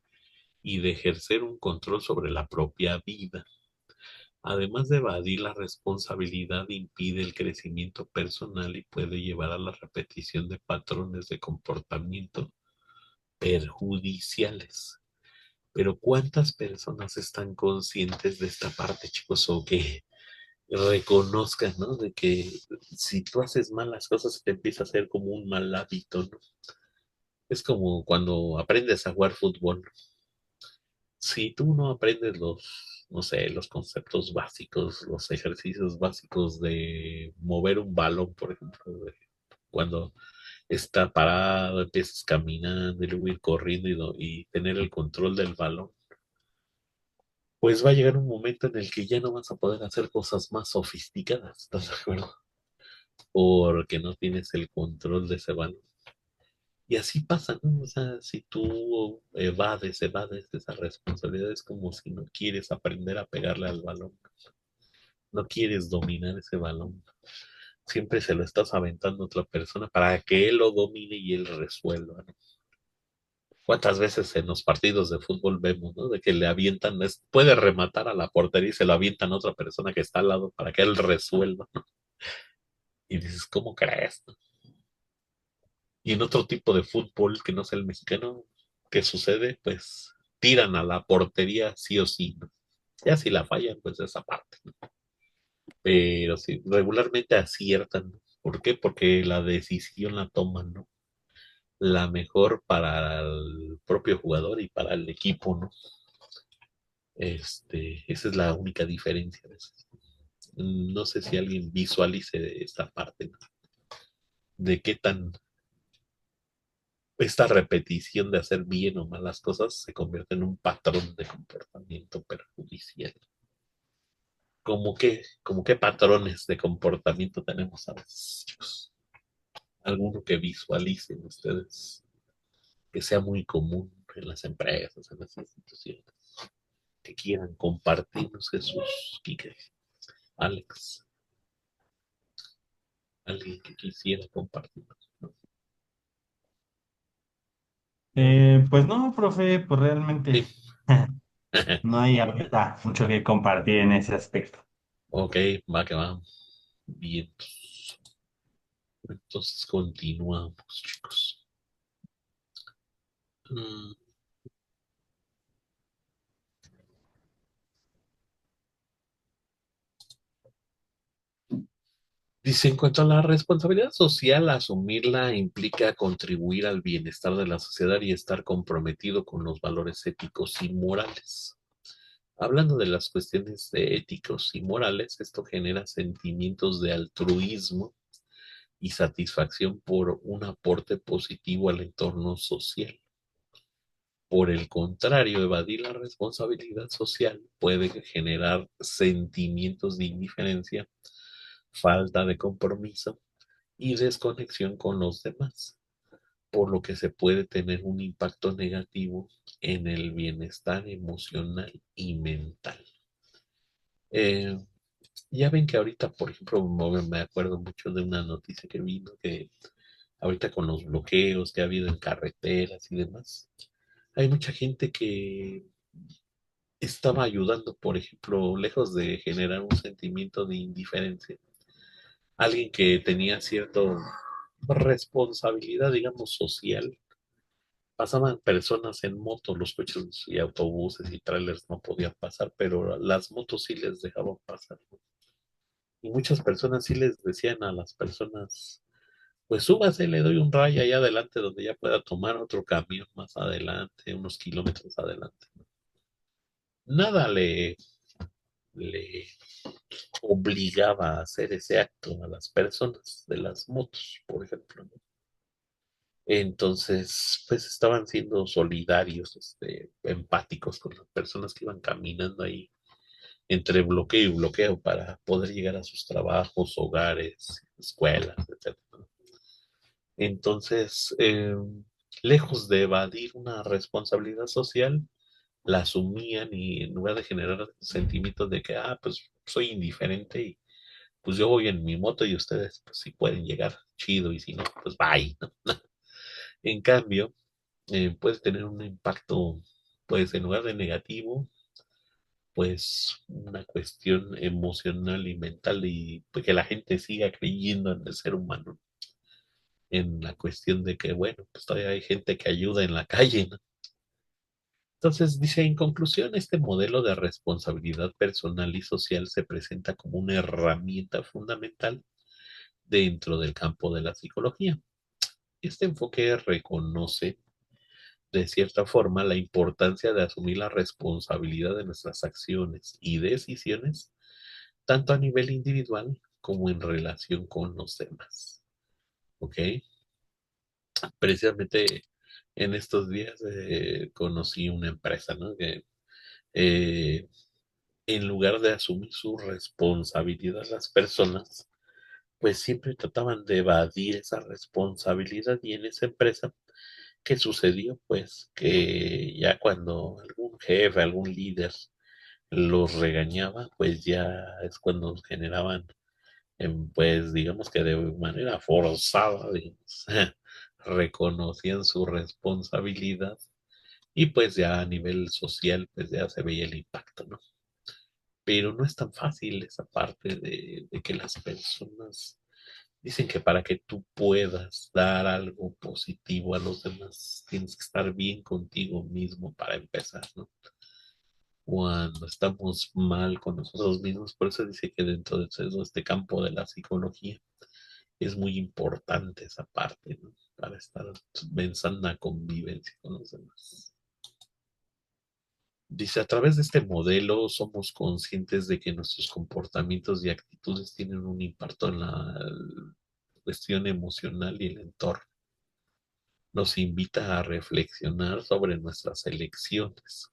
y de ejercer un control sobre la propia vida. Además de evadir la responsabilidad, impide el crecimiento personal y puede llevar a la repetición de patrones de comportamiento perjudiciales. Pero ¿cuántas personas están conscientes de esta parte, chicos? O que reconozcan, ¿no? De que si tú haces mal las cosas, te empieza a hacer como un mal hábito, ¿no? Es como cuando aprendes a jugar fútbol. Si tú no aprendes no sé, los conceptos básicos, los ejercicios básicos de mover un balón, por ejemplo, cuando está parado, empiezas caminando y luego ir corriendo y tener el control del balón, pues va a llegar un momento en el que ya no vas a poder hacer cosas más sofisticadas, ¿estás de acuerdo? Porque no tienes el control de ese balón. Y así pasa, ¿no? O sea, si tú evades esa responsabilidad, es como si no quieres aprender a pegarle al balón, no quieres dominar ese balón. Siempre se lo estás aventando a otra persona para que él lo domine y él resuelva, ¿no? ¿Cuántas veces en los partidos de fútbol vemos, ¿no? De que le avientan, puede rematar a la portería y se lo avientan a otra persona que está al lado para que él resuelva, ¿no? Y dices, ¿cómo crees? ¿No? Y en otro tipo de fútbol que no sea el mexicano, ¿qué sucede? Pues tiran a la portería sí o sí, ¿no? Ya si la fallan, pues esa parte, ¿no? Pero sí, regularmente aciertan, ¿no? ¿Por qué? Porque la decisión la toman, ¿no? La mejor para el propio jugador y para el equipo, ¿no? Esa es la única diferencia a veces. No sé si alguien visualice esta parte, ¿no? De qué tan esta repetición de hacer bien o malas cosas se convierte en un patrón de comportamiento perjudicial. Como qué patrones de comportamiento tenemos a veces, chicos? Alguno que visualicen ustedes, que sea muy común en las empresas, en las instituciones, que quieran compartirnos, Jesús, Quique, Alex, alguien que quisiera compartirnos, ¿no? Pues no, profe, pues realmente Sí. no hay ahorita mucho que compartir en ese aspecto. Ok, va que va. Bien. Entonces continuamos, chicos. Mm, Dice, en cuanto a la responsabilidad social, asumirla implica contribuir al bienestar de la sociedad y estar comprometido con los valores éticos y morales. Hablando de las cuestiones de éticos y morales, esto genera sentimientos de altruismo y satisfacción por un aporte positivo al entorno social. Por el contrario, evadir la responsabilidad social puede generar sentimientos de indiferencia, falta de compromiso y desconexión con los demás, por lo que se puede tener un impacto negativo en el bienestar emocional y mental. Eh, ya ven que ahorita, por ejemplo, me acuerdo mucho de una noticia que vino que ahorita con los bloqueos que ha habido en carreteras y demás, hay mucha gente que estaba ayudando, por ejemplo, lejos de generar un sentimiento de indiferencia, alguien que tenía cierta responsabilidad, digamos, social. Pasaban personas en moto, los coches y autobuses y trailers no podían pasar, pero las motos sí les dejaban pasar, ¿no? Y muchas personas sí les decían a las personas, pues súbase, le doy un rayo allá adelante donde ya pueda tomar otro camión más adelante, unos kilómetros adelante. Nada le obligaba a hacer ese acto a las personas de las motos, por ejemplo, ¿no? Entonces, pues estaban siendo solidarios, empáticos con las personas que iban caminando ahí entre bloqueo y bloqueo para poder llegar a sus trabajos, hogares, escuelas, etcétera. Entonces, lejos de evadir una responsabilidad social, la asumían y en lugar de generar sentimientos de que, pues soy indiferente y pues yo voy en mi moto y ustedes, pues si pueden llegar, chido, y si no, pues bye, ¿no? En cambio, puede tener un impacto, pues en lugar de negativo, pues una cuestión emocional y mental y pues, que la gente siga creyendo en el ser humano, en la cuestión de que, bueno, pues todavía hay gente que ayuda en la calle, ¿no? Entonces, dice, en conclusión, este modelo de responsabilidad personal y social se presenta como una herramienta fundamental dentro del campo de la psicología. Este enfoque reconoce, de cierta forma, la importancia de asumir la responsabilidad de nuestras acciones y decisiones, tanto a nivel individual como en relación con los demás. ¿Ok? Precisamente en estos días conocí una empresa, ¿no? Que eh, en lugar de asumir su responsabilidad las personas, pues siempre trataban de evadir esa responsabilidad y en esa empresa, ¿qué sucedió? Pues que ya cuando algún jefe, algún líder los regañaba, pues ya es cuando generaban, pues digamos que de manera forzada, digamos, reconocían su responsabilidad y pues ya a nivel social, pues ya se veía el impacto, ¿no? Pero no es tan fácil esa parte de que las personas dicen que para que tú puedas dar algo positivo a los demás, tienes que estar bien contigo mismo para empezar, ¿no? Cuando estamos mal con nosotros mismos, por eso dice que dentro de todo este campo de la psicología es muy importante esa parte, ¿no? Para estar en sana convivencia con los demás. Dice, a través de este modelo somos conscientes de que nuestros comportamientos y actitudes tienen un impacto en la cuestión emocional y el entorno. Nos invita a reflexionar sobre nuestras elecciones.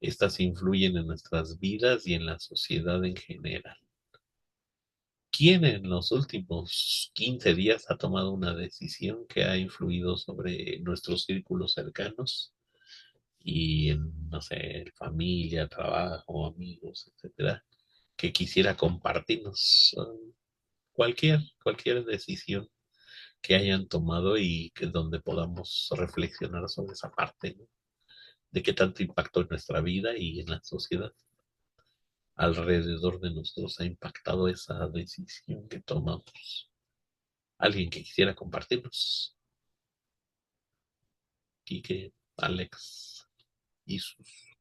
Estas influyen en nuestras vidas y en la sociedad en general. ¿Quién en los últimos 15 días ha tomado una decisión que ha influido sobre nuestros círculos cercanos y en, no sé, familia, trabajo, amigos, etcétera, que quisiera compartirnos cualquier decisión que hayan tomado y que donde podamos reflexionar sobre esa parte, ¿no? De qué tanto impacto en nuestra vida y en la sociedad alrededor de nosotros ha impactado esa decisión que tomamos. Alguien que quisiera compartirnos. Quique, Alex, Isus,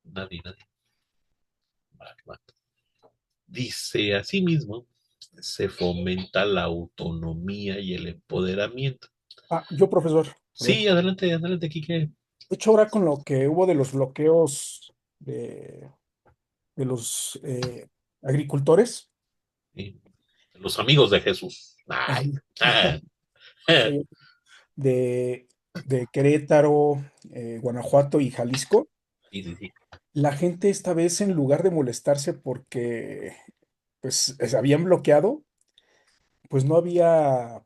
nadie. Dice, asimismo, se fomenta la autonomía y el empoderamiento. Yo, profesor, perdón. Sí, adelante, Quique. De hecho, ahora con lo que hubo de los bloqueos de los agricultores, Sí. Los amigos de Jesús. ajá, Ay, ah, ah. eh, de, de Querétaro, Guanajuato y Jalisco, Sí. la gente esta vez, en lugar de molestarse porque pues habían bloqueado, pues no había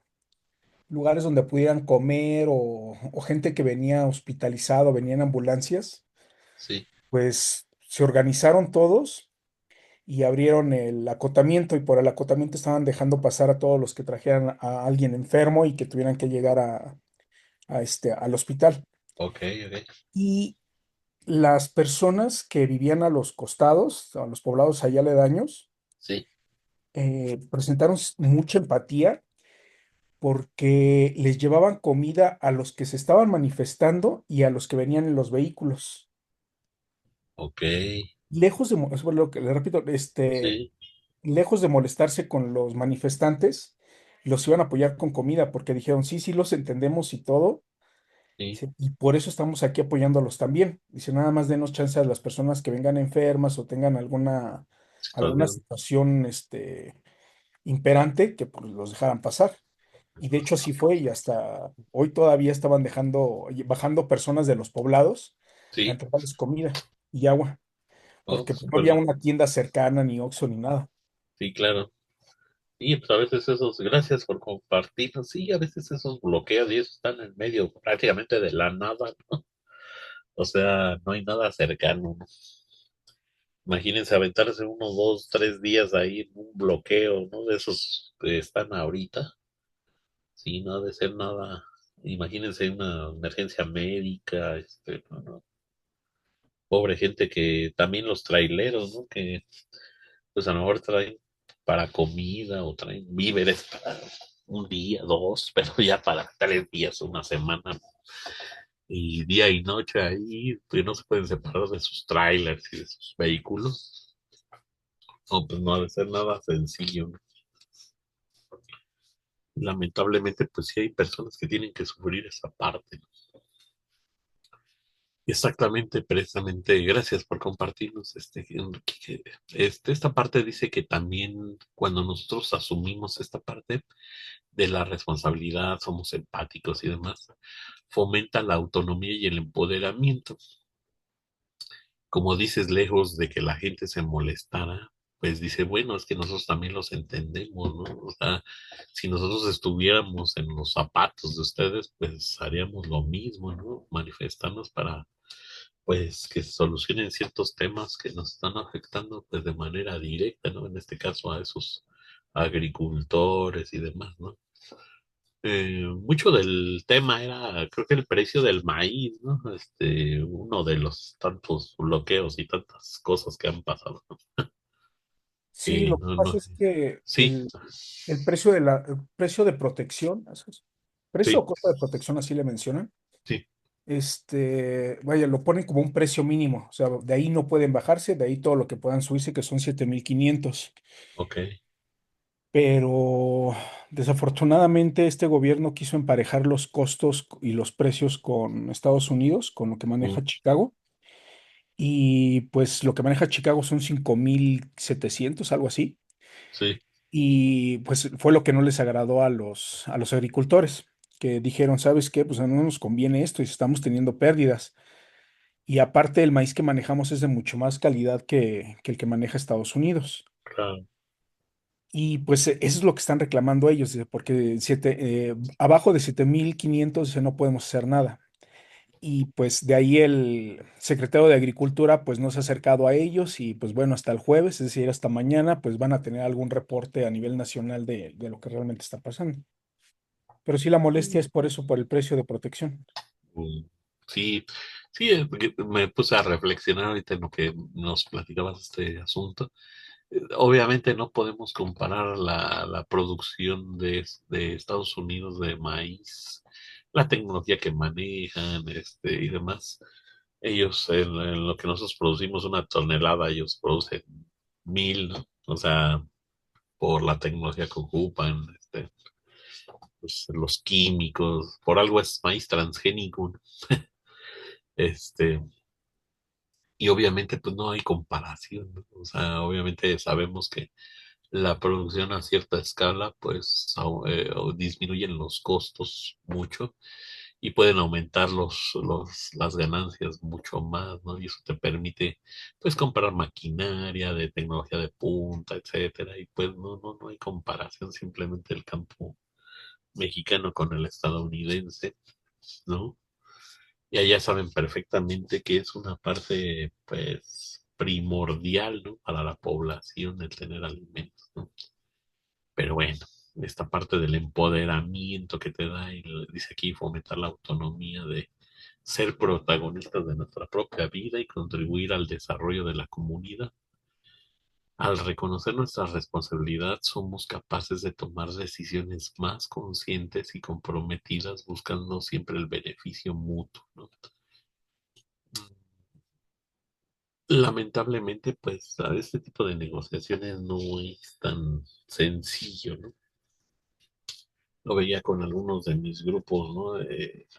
lugares donde pudieran comer o gente que venía hospitalizado, venían ambulancias, Sí, pues se organizaron todos y abrieron el acotamiento y por el acotamiento estaban dejando pasar a todos los que trajeran a alguien enfermo y que tuvieran que llegar al hospital. ok, ok. Y las personas que vivían a los costados, a los poblados allá aledaños, Sí, presentaron mucha empatía porque les llevaban comida a los que se estaban manifestando y a los que venían en los vehículos. ok. Lejos de, es lo que le repito, Sí, lejos de molestarse con los manifestantes, los iban a apoyar con comida porque dijeron, sí, sí, los entendemos y todo. sí. Dice, y por eso estamos aquí apoyándolos también. Dice, nada más denos chance a las personas que vengan enfermas o tengan alguna Situación. situación imperante que pues, los dejaran pasar. Y de hecho así fue y hasta hoy todavía estaban bajando personas de los poblados a Sí, entregarles comida y agua, oh, porque pues, no súper había bien. una tienda cercana, ni Oxxo, ni nada. Sí, claro. Y pues a veces esos, gracias por compartirnos. Sí, a veces esos bloqueos y eso están en medio prácticamente de la nada, ¿no? O sea, no hay nada cercano, ¿no? Imagínense aventarse uno, dos, 3 días ahí en un bloqueo, ¿no? De esos que están ahorita. Sí, no ha de ser nada. Imagínense una emergencia médica, no. Pobre gente que también los traileros, ¿no? Que pues a lo mejor traen para comida o traen víveres para un día, dos, pero ya para 3 días, una semana, y día y noche ahí, pues no se pueden separar de sus trailers y de sus vehículos. No, pues no ha de ser nada sencillo, ¿no? Lamentablemente, pues sí hay personas que tienen que sufrir esa parte, ¿no? Exactamente, precisamente. Gracias por compartirnos Enrique. Esta parte dice que también cuando nosotros asumimos esta parte de la responsabilidad, somos empáticos y demás, fomenta la autonomía y el empoderamiento. Como dices, lejos de que la gente se molestara, pues dice, bueno, es que nosotros también los entendemos, ¿no? O sea, si nosotros estuviéramos en los zapatos de ustedes, pues haríamos lo mismo, ¿no? Manifestarnos para, pues, que se solucionen ciertos temas que nos están afectando, pues, de manera directa, ¿no? En este caso a esos agricultores y demás, ¿no? Mucho del tema era, creo que el precio del maíz, ¿no? Uno de los tantos bloqueos y tantas cosas que han pasado, ¿no? Sí, lo que No, pasa no, es que sí, el precio el precio de protección, ¿eso es? Precio o sí, costo de protección, así le mencionan. sí, Vaya, lo ponen como un precio mínimo, o sea, de ahí no pueden bajarse, de ahí todo lo que puedan subirse, que son 7,500. ok, Pero desafortunadamente este gobierno quiso emparejar los costos y los precios con Estados Unidos, con lo que mm, maneja Chicago. Y pues lo que maneja Chicago son 5,700, algo así. sí, Y pues fue lo que no les agradó a los agricultores, que dijeron, ¿sabes qué? Pues no nos conviene esto y estamos teniendo pérdidas. Y aparte el maíz que manejamos es de mucho más calidad que el que maneja Estados Unidos. claro, Y pues eso es lo que están reclamando ellos, porque abajo de 7,500 dice, no podemos hacer nada. Y pues de ahí el secretario de Agricultura pues no se ha acercado a ellos y pues bueno, hasta el jueves, es decir, hasta mañana, pues van a tener algún reporte a nivel nacional de lo que realmente está pasando. Pero sí la molestia es por eso, por el precio de protección. mm, sí, sí, porque me puse a reflexionar ahorita en lo que nos platicabas este asunto. Obviamente no podemos comparar la producción de Estados Unidos de maíz, la tecnología que manejan, y demás. Ellos, en lo que nosotros producimos una tonelada, ellos producen 1,000, ¿no? O sea, por la tecnología que ocupan, pues, los químicos, por algo es maíz transgénico, ¿no? Este, y obviamente, pues no hay comparación, ¿no? O sea, obviamente sabemos que la producción a cierta escala, pues disminuyen los costos mucho y pueden aumentar las ganancias mucho más, ¿no? Y eso te permite, pues, comprar maquinaria de tecnología de punta, etcétera. Y pues no hay comparación, simplemente el campo mexicano con el estadounidense, ¿no? Y allá saben perfectamente que es una parte, pues, primordial, ¿no? Para la población el tener alimentos, ¿no? Pero bueno, esta parte del empoderamiento que te da, y dice aquí, fomentar la autonomía de ser protagonistas de nuestra propia vida y contribuir al desarrollo de la comunidad. Al reconocer nuestra responsabilidad, somos capaces de tomar decisiones más conscientes y comprometidas, buscando siempre el beneficio mutuo, ¿no? Lamentablemente, pues, a este tipo de negociaciones no es tan sencillo, ¿no? Lo veía con algunos de mis grupos, ¿no?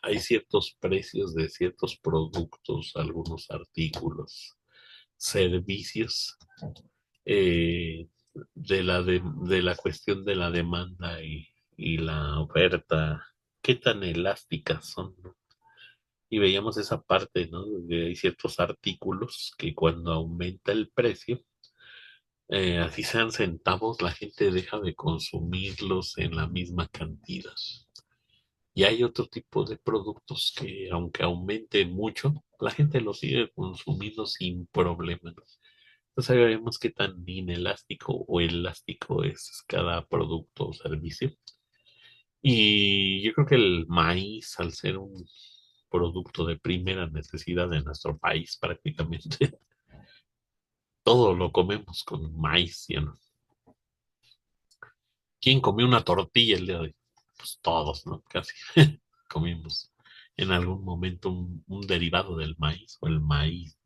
Hay ciertos precios de ciertos productos, algunos artículos, servicios, eh, de la cuestión de la demanda y la oferta, qué tan elásticas son, ¿no? Y veíamos esa parte, ¿no? De hay ciertos artículos que cuando aumenta el precio, así sean centavos, la gente deja de consumirlos en la misma cantidad. Y hay otro tipo de productos que, aunque aumenten mucho, la gente los sigue consumiendo sin problema, ¿no? Entonces ahí vemos qué tan inelástico o elástico es cada producto o servicio. Y yo creo que el maíz, al ser un producto de primera necesidad de nuestro país, prácticamente todo lo comemos con maíz, ¿sí o no? ¿Quién comió una tortilla el día de hoy? Pues todos, ¿no? Casi comimos. en algún momento un derivado del maíz o el maíz.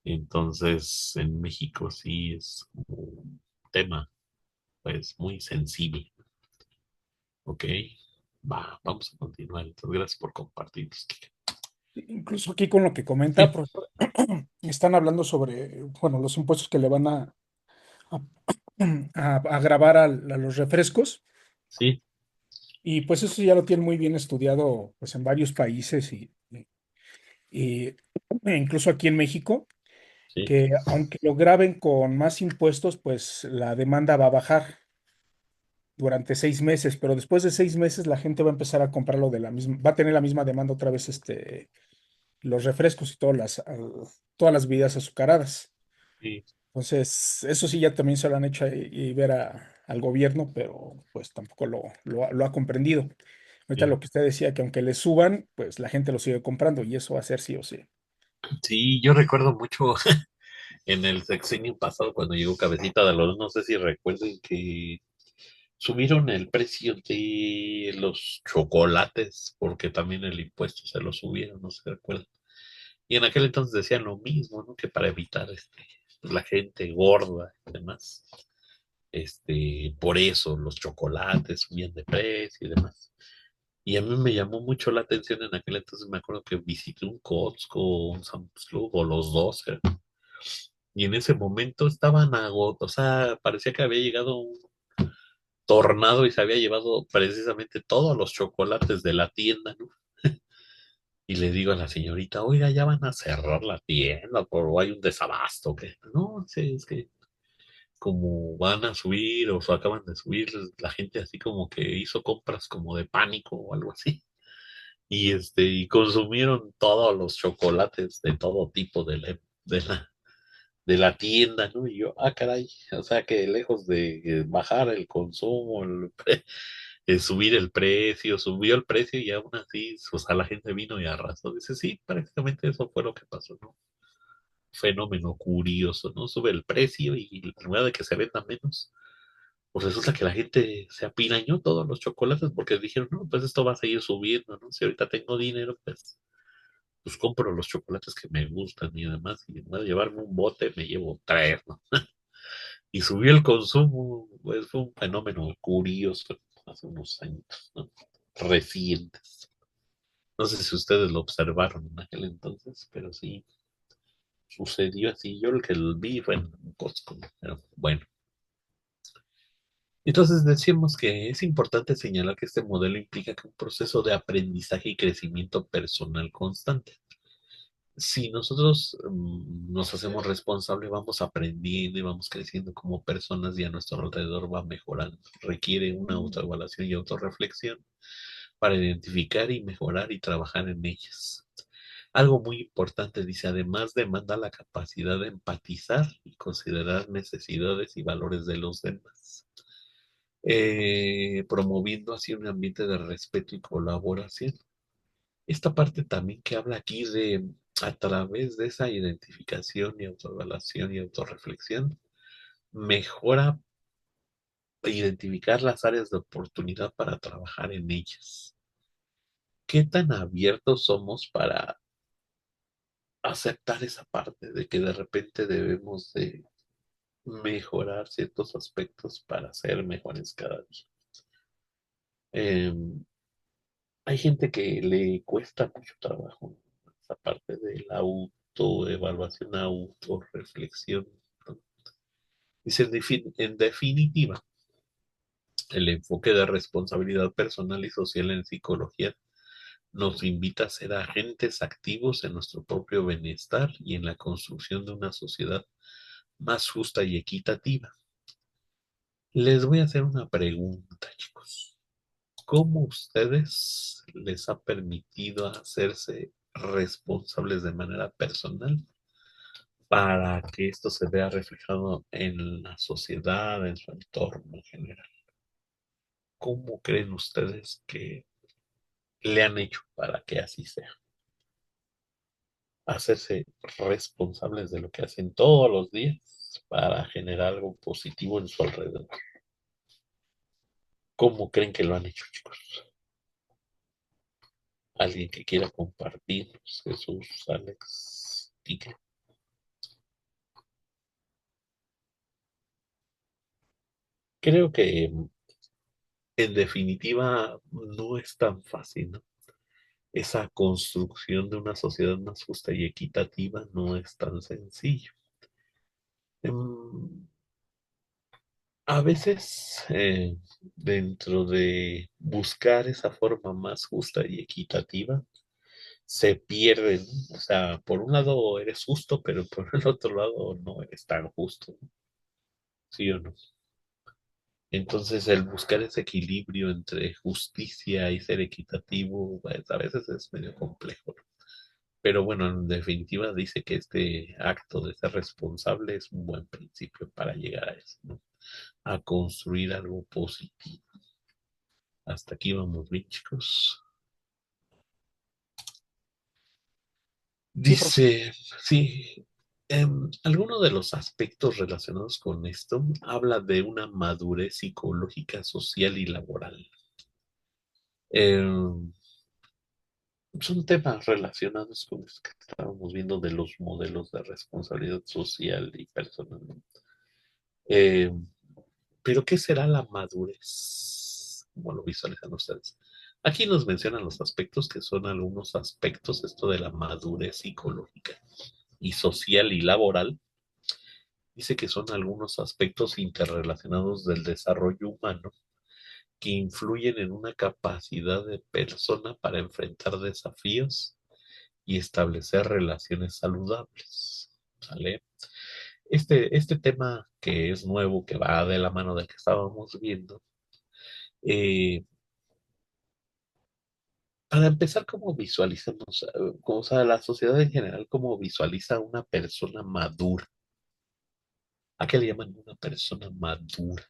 Entonces, en México sí es como un tema, pues, muy sensible. Ok, vamos a continuar. Entonces, gracias por compartir. Incluso aquí con lo que comenta, Sí, profesor, están hablando sobre, bueno, los impuestos que le van a, a grabar a los refrescos. sí, Y pues eso ya lo tienen muy bien estudiado pues en varios países y- e incluso aquí en México, sí, que aunque lo graben con más impuestos, pues la demanda va a bajar durante 6 meses, pero después de 6 meses la gente va a empezar a comprarlo de la misma, va a tener la misma demanda otra vez los refrescos y todas las bebidas azucaradas. sí, Entonces, eso sí ya también se lo han hecho y ver al gobierno, pero pues tampoco lo ha comprendido. Ahorita sí. lo que usted decía, que aunque le suban, pues la gente lo sigue comprando y eso va a ser sí o sí. Sí, yo recuerdo mucho en el sexenio pasado cuando llegó Cabecita de Algodón, no sé si recuerden que subieron el precio de los chocolates porque también el impuesto se lo subieron, no se recuerdan. Y en aquel entonces decían lo mismo, ¿no? Que para evitar pues, la gente gorda y demás, por eso los chocolates subían de precio y demás. Y a mí me llamó mucho la atención en aquel entonces, me acuerdo que visité un Costco, un Sam's Club, o los dos, y en ese momento estaban agotados, o sea, parecía que había llegado un tornado y se había llevado precisamente todos los chocolates de la tienda, ¿no? Y le digo a la señorita, oiga, ya van a cerrar la tienda, o hay un desabasto, ¿qué? No, sí, es que como van a subir o se acaban de subir, la gente así como que hizo compras como de pánico o algo así. Y consumieron todos los chocolates de todo tipo de la tienda, ¿no? Y yo, caray, o sea que lejos de bajar el consumo, subir el precio, subió el precio y aún así, o sea, la gente vino y arrasó. Dice, sí, prácticamente eso fue lo que pasó, ¿no? Fenómeno curioso, ¿no? Sube el precio y en lugar de que se venda menos, pues resulta que la gente se apirañó todos los chocolates porque dijeron, no, pues esto va a seguir subiendo, ¿no? Si ahorita tengo dinero, pues compro los chocolates que me gustan y demás, y en vez de llevarme un bote, me llevo tres, ¿no? Y subió el consumo, pues fue un fenómeno curioso hace unos años, ¿no? Recientes. No sé si ustedes lo observaron en aquel entonces, pero sí sucedió así. Yo el que lo vi fue en Costco, ¿no? Pero bueno. Entonces decimos que es importante señalar que este modelo implica que un proceso de aprendizaje y crecimiento personal constante. Si nosotros nos hacemos responsables, vamos aprendiendo y vamos creciendo como personas y a nuestro alrededor va mejorando. Requiere una autoevaluación y autorreflexión para identificar y mejorar y trabajar en ellas. Algo muy importante, dice, además demanda la capacidad de empatizar y considerar necesidades y valores de los demás, promoviendo así un ambiente de respeto y colaboración. Esta parte también que habla aquí de, a través de esa identificación y autoevaluación y autorreflexión, mejora identificar las áreas de oportunidad para trabajar en ellas. ¿Qué tan abiertos somos para aceptar esa parte de que de repente debemos de mejorar ciertos aspectos para ser mejores cada día? Eh, Hay gente que le cuesta mucho trabajo esa parte de la autoevaluación, autorreflexión, ¿no? Dice, en definitiva, el enfoque de responsabilidad personal y social en psicología nos invita a ser agentes activos en nuestro propio bienestar y en la construcción de una sociedad más justa y equitativa. Les voy a hacer una pregunta, chicos. ¿Cómo ustedes les ha permitido hacerse responsables de manera personal para que esto se vea reflejado en la sociedad, en su entorno en general? ¿Cómo creen ustedes que le han hecho para que así sea? Hacerse responsables de lo que hacen todos los días para generar algo positivo en su alrededor. ¿Cómo creen que lo han hecho, chicos? ¿Alguien que quiera compartir? Jesús, Alex, Quique. Creo que en definitiva no es tan fácil, ¿no? Esa construcción de una sociedad más justa y equitativa no es tan sencillo. Em, A veces, dentro de buscar esa forma más justa y equitativa, se pierden. O sea, por un lado eres justo, pero por el otro lado no eres tan justo, ¿no? ¿Sí o no? Entonces, el buscar ese equilibrio entre justicia y ser equitativo, pues, a veces es medio complejo, ¿no? Pero bueno, en definitiva dice que este acto de ser responsable es un buen principio para llegar a eso, ¿no? A construir algo positivo. Hasta aquí vamos bien, chicos. Sí, profe. Dice, sí, alguno de los aspectos relacionados con esto habla de una madurez psicológica, social y laboral. Em, Son temas relacionados con esto que estábamos viendo de los modelos de responsabilidad social y personal, ¿no? Em, pero, ¿qué será la madurez? ¿Cómo lo visualizan ustedes? Aquí nos mencionan los aspectos que son algunos aspectos, esto de la madurez psicológica y social y laboral. Dice que son algunos aspectos interrelacionados del desarrollo humano que influyen en una capacidad de persona para enfrentar desafíos y establecer relaciones saludables. ¿Sale? Este tema que es nuevo, que va de la mano del que estábamos viendo, eh, para empezar, ¿cómo visualizamos, o sea, la sociedad en general, cómo visualiza a una persona madura? ¿A qué le llaman una persona madura?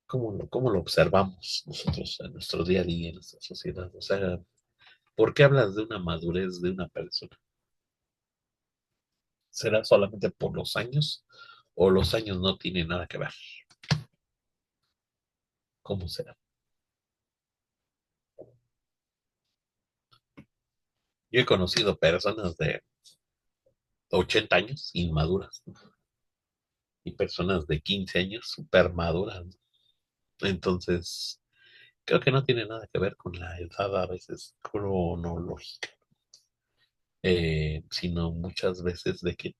¿Cómo lo observamos nosotros en nuestro día a día, en nuestra sociedad? O sea, ¿por qué hablas de una madurez de una persona? ¿Será solamente por los años o los años no tienen nada que ver? ¿Cómo será? Yo he conocido personas de 80 años inmaduras, ¿no? Y personas de 15 años súper maduras, ¿no? Entonces, creo que no tiene nada que ver con la edad a veces cronológica, sino muchas veces de qué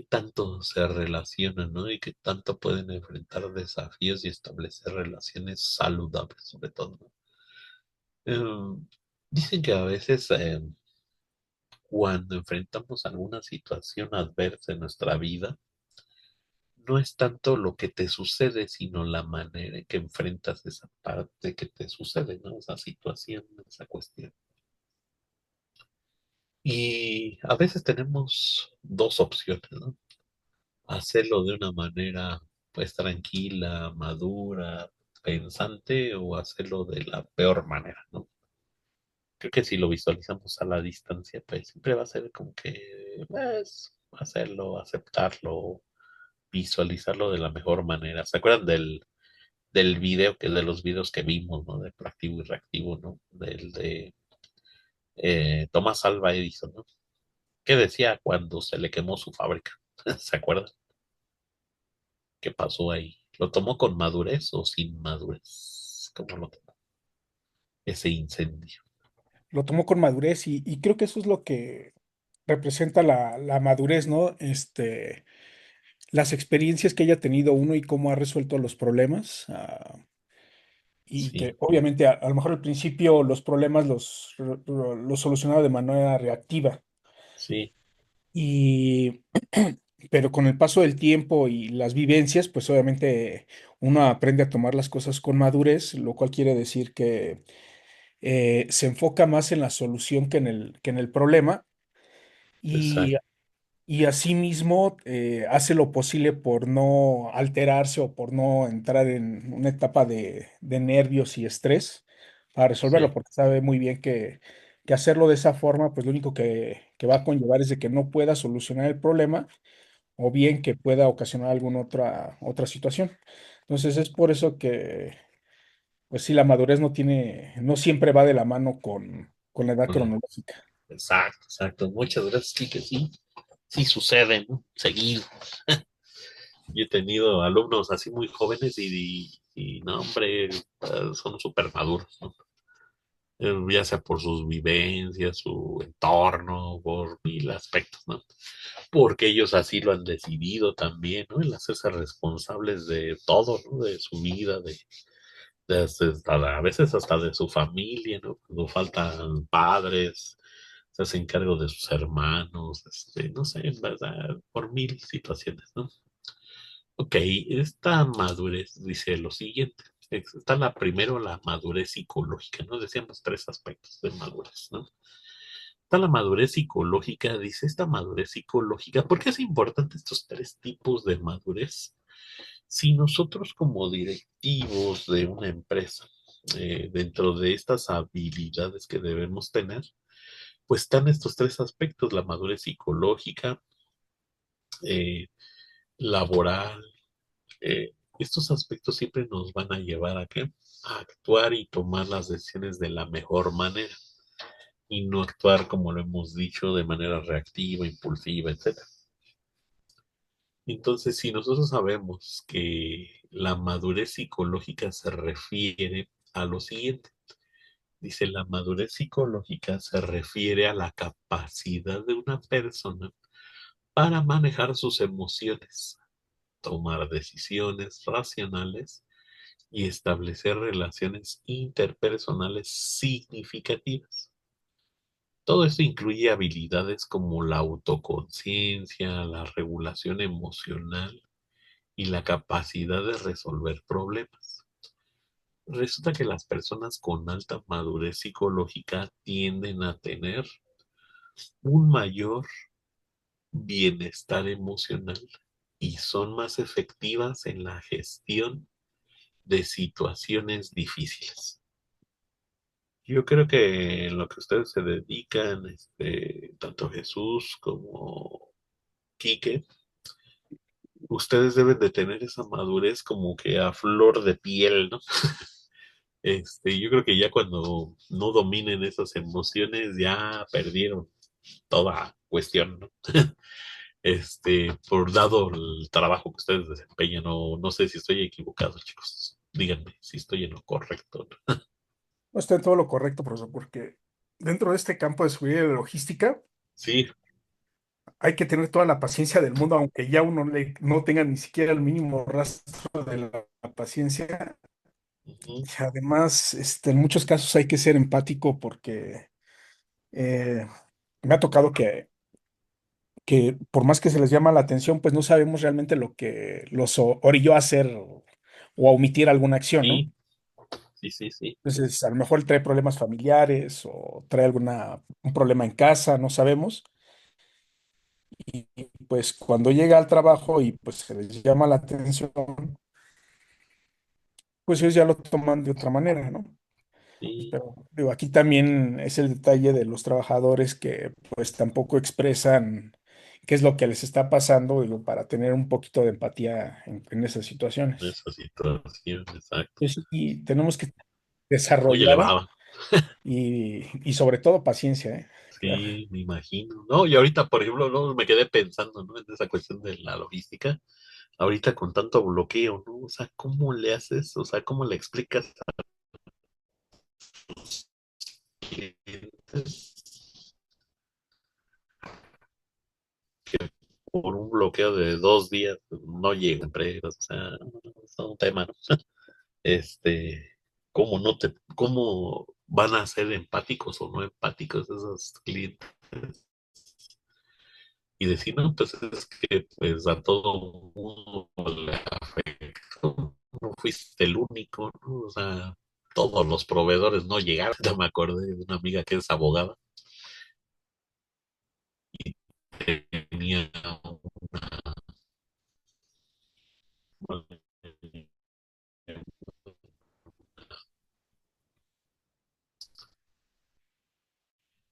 tanto se relacionan, ¿no? Y qué tanto pueden enfrentar desafíos y establecer relaciones saludables, sobre todo, ¿no? Dicen que a veces, cuando enfrentamos alguna situación adversa en nuestra vida, no es tanto lo que te sucede, sino la manera en que enfrentas esa parte que te sucede, ¿no? Esa situación, esa cuestión. Y a veces tenemos dos opciones, ¿no? Hacerlo de una manera pues tranquila, madura, pensante, o hacerlo de la peor manera, ¿no? Creo que si lo visualizamos a la distancia, pues siempre va a ser como que pues hacerlo, aceptarlo, visualizarlo de la mejor manera. ¿Se acuerdan del video, que de los videos que vimos, ¿no? De proactivo y reactivo, ¿no? Del de Thomas Alva Edison, ¿no? ¿Qué decía cuando se le quemó su fábrica? ¿Se acuerdan? ¿Qué pasó ahí? ¿Lo tomó con madurez o sin madurez? ¿Cómo lo tomó ese incendio? Lo tomó con madurez y creo que eso es lo que representa la madurez, ¿no? Las experiencias que haya tenido uno y cómo ha resuelto los problemas. Y Sí, que obviamente a lo mejor al principio los problemas los solucionaba de manera reactiva. sí, Y, pero con el paso del tiempo y las vivencias, pues obviamente uno aprende a tomar las cosas con madurez, lo cual quiere decir que se enfoca más en la solución que en el problema. Y exacto, y asimismo hace lo posible por no alterarse o por no entrar en una etapa de nervios y estrés para resolverlo, sí, porque sabe muy bien que hacerlo de esa forma, pues lo único que va a conllevar es de que no pueda solucionar el problema o bien que pueda ocasionar alguna otra situación. Entonces es por eso pues sí, la madurez no siempre va de la mano con la edad Hola. cronológica. Exacto, exacto. Muchas gracias, sí que sí. Sí sucede, ¿no? Seguido. Yo he tenido alumnos así muy jóvenes y no, hombre, son súper maduros, ¿no? Ya sea por sus vivencias, su entorno, por mil aspectos, ¿no? Porque ellos así lo han decidido también, ¿no? El hacerse responsables de todo, ¿no? De su vida, a veces hasta de su familia, ¿no? Cuando faltan padres, se hacen cargo de sus hermanos, no sé, en verdad, por mil situaciones, ¿no? Ok, esta madurez dice lo siguiente. Está primero la madurez psicológica, ¿no? Decíamos tres aspectos de madurez, ¿no? Está la madurez psicológica, dice esta madurez psicológica. ¿Por qué es importante estos tres tipos de madurez? Si nosotros como directivos de una empresa, dentro de estas habilidades que debemos tener, pues están estos tres aspectos, la madurez psicológica, eh, laboral, estos aspectos siempre nos van a llevar a qué? A actuar y tomar las decisiones de la mejor manera y no actuar, como lo hemos dicho, de manera reactiva, impulsiva, etcétera. Entonces, si nosotros sabemos que la madurez psicológica se refiere a lo siguiente, dice, la madurez psicológica se refiere a la capacidad de una persona para manejar sus emociones, tomar decisiones racionales y establecer relaciones interpersonales significativas. Todo esto incluye habilidades como la autoconciencia, la regulación emocional y la capacidad de resolver problemas. Resulta que las personas con alta madurez psicológica tienden a tener un mayor bienestar emocional y son más efectivas en la gestión de situaciones difíciles. Yo creo que en lo que ustedes se dedican, tanto Jesús como Quique, ustedes deben de tener esa madurez como que a flor de piel, ¿no? Yo creo que ya cuando no dominen esas emociones, ya perdieron toda cuestión, ¿no? Por dado el trabajo que ustedes desempeñan, no sé si estoy equivocado, chicos. Díganme si estoy en lo correcto, ¿no? No está en todo lo correcto, profesor, porque dentro de este campo de seguridad y de logística Sí, hay que tener toda la paciencia del mundo, aunque ya uno no tenga ni siquiera el mínimo rastro de la paciencia. ujú, Y además, en muchos casos hay que ser empático porque eh, me ha tocado que por más que se les llama la atención, pues no sabemos realmente lo que los orilló a hacer o a omitir alguna acción, ¿no? sí, sí, sí, sí, Entonces, a lo mejor él trae problemas familiares o trae un problema en casa, no sabemos. Y pues cuando llega al trabajo y pues se les llama la atención, pues ellos ya lo toman de otra manera, ¿no? sí, Pero digo, aquí también es el detalle de los trabajadores que pues tampoco expresan qué es lo que les está pasando, digo, para tener un poquito de empatía en esas situaciones. esa situación, exacto. Pues, y tenemos que Muy desarrollar elevada. y sobre todo paciencia, ¿eh? Claro. Sí, me imagino. No, y ahorita, por ejemplo, no me quedé pensando, ¿no? En esa cuestión de la logística. Ahorita con tanto bloqueo, ¿no? O sea, ¿cómo le haces? O sea, ¿cómo le explicas clientes por un bloqueo de 2 días no llega a empresas? O sea, es un tema, ¿no? Este, cómo van a ser empáticos o no empáticos esos clientes? Y decir, no, pues es que pues a todo mundo le afectó, no fuiste el único, ¿no? O sea, todos los proveedores no llegaron. Ya me acordé de una amiga que es abogada y tenía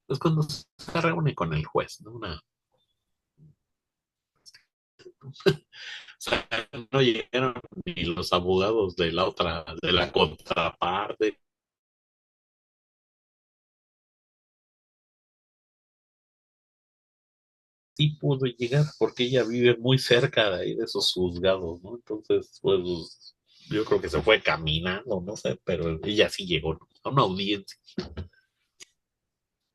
pues cuando se reúne con el juez, ¿no? ¿no? O sea, no llegaron ni los abogados de la otra, de la contraparte. Sí pudo llegar porque ella vive muy cerca de ahí de esos juzgados, ¿no? Entonces, pues yo creo que se fue caminando, no sé, pero ella sí llegó, ¿no? A una audiencia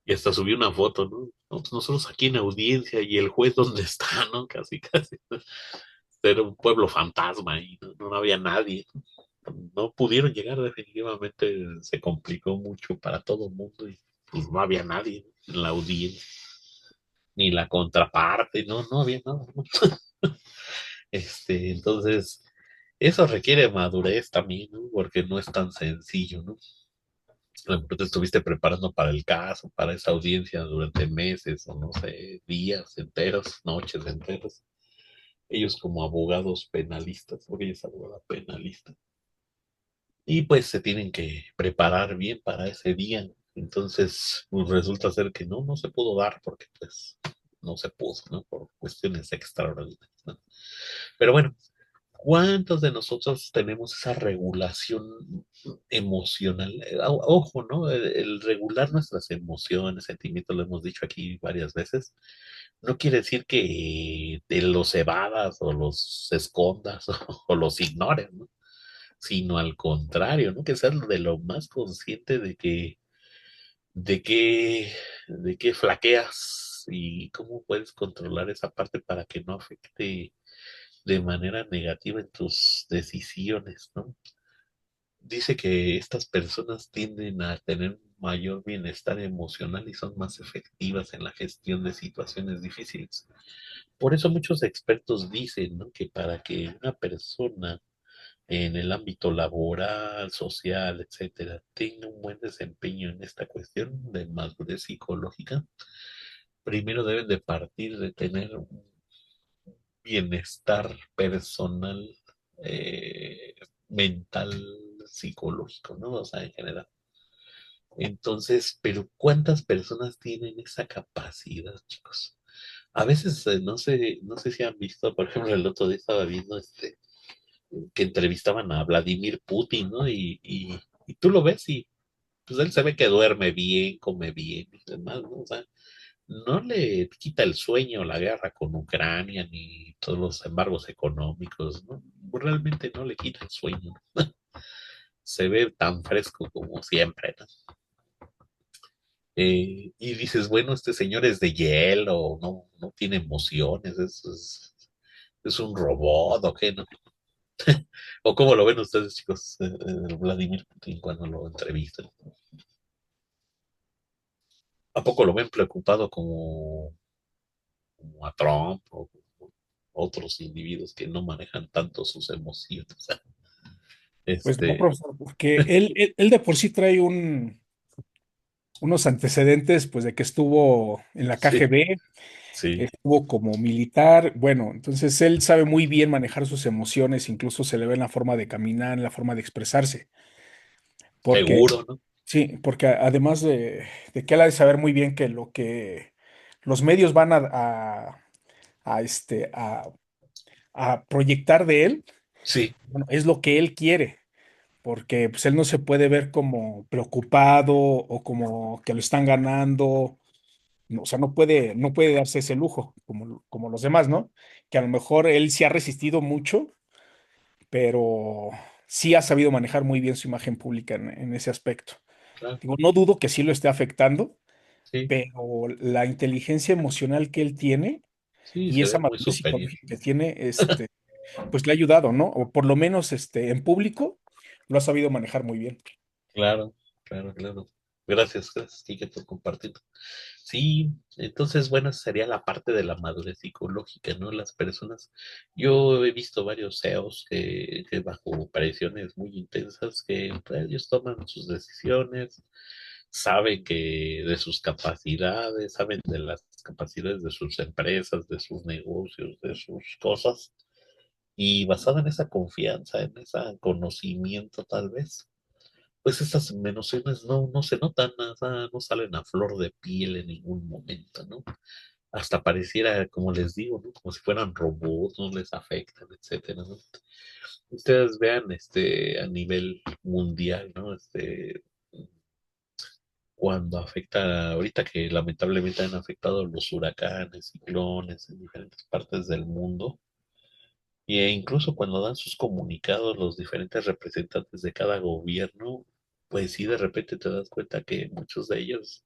y hasta subió una foto, ¿no? No, pues nosotros aquí en audiencia y el juez dónde está, ¿no? Casi, casi. Era un pueblo fantasma y no había nadie. No pudieron llegar definitivamente, se complicó mucho para todo el mundo y pues no había nadie, ¿no? En la audiencia, ni la contraparte, no había nada, ¿no? Entonces, eso requiere madurez también, ¿no? Porque no es tan sencillo, ¿no? A lo mejor te estuviste preparando para el caso, para esa audiencia durante meses o no sé, días enteros, noches enteras. Ellos como abogados penalistas, porque ella es abogada penalista, y pues se tienen que preparar bien para ese día. Entonces, pues resulta ser que no se pudo dar porque pues no se pudo, ¿no? Por cuestiones extraordinarias, ¿no? Pero bueno, ¿cuántos de nosotros tenemos esa regulación emocional? Ojo, ¿no? El regular nuestras emociones, sentimientos, lo hemos dicho aquí varias veces, no quiere decir que te los evadas o los escondas o los ignores, ¿no? Sino al contrario, ¿no? Que seas de lo más consciente de que, de que flaqueas y cómo puedes controlar esa parte para que no afecte de manera negativa en tus decisiones, ¿no? Dice que estas personas tienden a tener mayor bienestar emocional y son más efectivas en la gestión de situaciones difíciles. Por eso muchos expertos dicen, ¿no? Que para que una persona en el ámbito laboral, social, etcétera, tenga un buen desempeño en esta cuestión de madurez psicológica, primero deben de partir de tener un bienestar personal, eh, mental, psicológico, ¿no? O sea, en general. Entonces, pero ¿cuántas personas tienen esa capacidad, chicos? A veces, no sé si han visto, por ejemplo, el otro día estaba viendo que entrevistaban a Vladimir Putin, ¿no? Y tú lo ves y pues él se ve que duerme bien, come bien y demás, ¿no? O sea, no le quita el sueño la guerra con Ucrania ni todos los embargos económicos, ¿no? Realmente no le quita el sueño, ¿no? Se ve tan fresco como siempre, ¿no? Y dices, bueno, este señor es de hielo, no tiene emociones, es un robot, ¿o qué, no? ¿O cómo lo ven ustedes, chicos, Vladimir Putin cuando lo entrevistan? ¿A poco lo ven preocupado como a Trump o otros individuos que no manejan tanto sus emociones? Pues no, Este, profesor, porque él de por sí trae unos antecedentes, pues de que estuvo en la sí, KGB, sí, estuvo como militar, bueno, entonces él sabe muy bien manejar sus emociones, incluso se le ve en la forma de caminar, en la forma de expresarse, porque, seguro, ¿no? sí, porque además de que él ha de saber muy bien que lo que los medios van a, este, a proyectar de él, Sí, bueno, es lo que él quiere. Porque pues, él no se puede ver como preocupado o como que lo están ganando, no, o sea, no puede darse ese lujo como los demás, ¿no? Que a lo mejor él sí ha resistido mucho, pero sí ha sabido manejar muy bien su imagen pública en ese aspecto. claro, Digo, no dudo que sí lo esté afectando, sí, pero la inteligencia emocional que él tiene sí, y se esa ve muy madurez superior. psicológica que tiene, pues le ha ayudado, ¿no? O por lo menos en público lo ha sabido manejar muy bien. Claro, claro, claro. Gracias, Kike, por compartir. Sí, entonces, bueno, esa sería la parte de la madurez psicológica, ¿no? Las personas, yo he visto varios CEOs que bajo presiones muy intensas, que pues, ellos toman sus decisiones, saben que de sus capacidades, saben de las capacidades de sus empresas, de sus negocios, de sus cosas, y basada en esa confianza, en ese conocimiento tal vez pues estas emociones no se notan, nada, no salen a flor de piel en ningún momento, ¿no? hasta pareciera, como les digo, ¿no? Como si fueran robots, no les afectan, etcétera, ¿no? Ustedes vean a nivel mundial, ¿no? Cuando afecta, ahorita que lamentablemente han afectado los huracanes, ciclones en diferentes partes del mundo, e incluso cuando dan sus comunicados los diferentes representantes de cada gobierno, pues sí, de repente te das cuenta que muchos de ellos,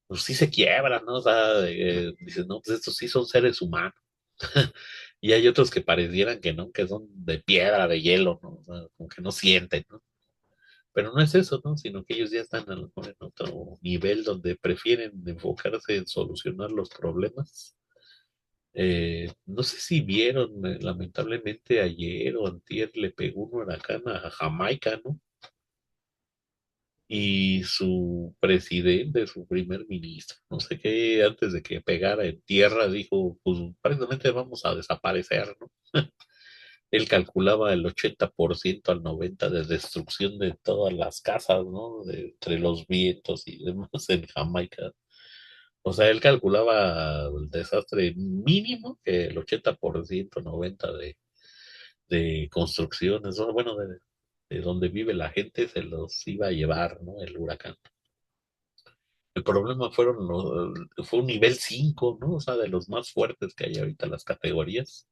pues sí se quiebran, ¿no? O sea, dicen, no, pues estos sí son seres humanos. Y hay otros que parecieran que no, que son de piedra, de hielo, ¿no? O sea, como que no sienten, ¿no? Pero no es eso, ¿no? Sino que ellos ya están a lo mejor en otro nivel donde prefieren enfocarse en solucionar los problemas. No sé si vieron, lamentablemente ayer o antier le pegó un huracán a Jamaica, ¿no? Y su presidente, su primer ministro, no sé qué, antes de que pegara en tierra, dijo, pues prácticamente vamos a desaparecer, ¿no? Él calculaba el 80% al 90% de destrucción de todas las casas, ¿no? Entre los vientos y demás en Jamaica. O sea, él calculaba el desastre mínimo, que el 80%, 90% de construcciones, ¿no? Bueno, de donde vive la gente se los iba a llevar, ¿no? El huracán. El problema fue un nivel 5, ¿no? O sea, de los más fuertes que hay ahorita las categorías.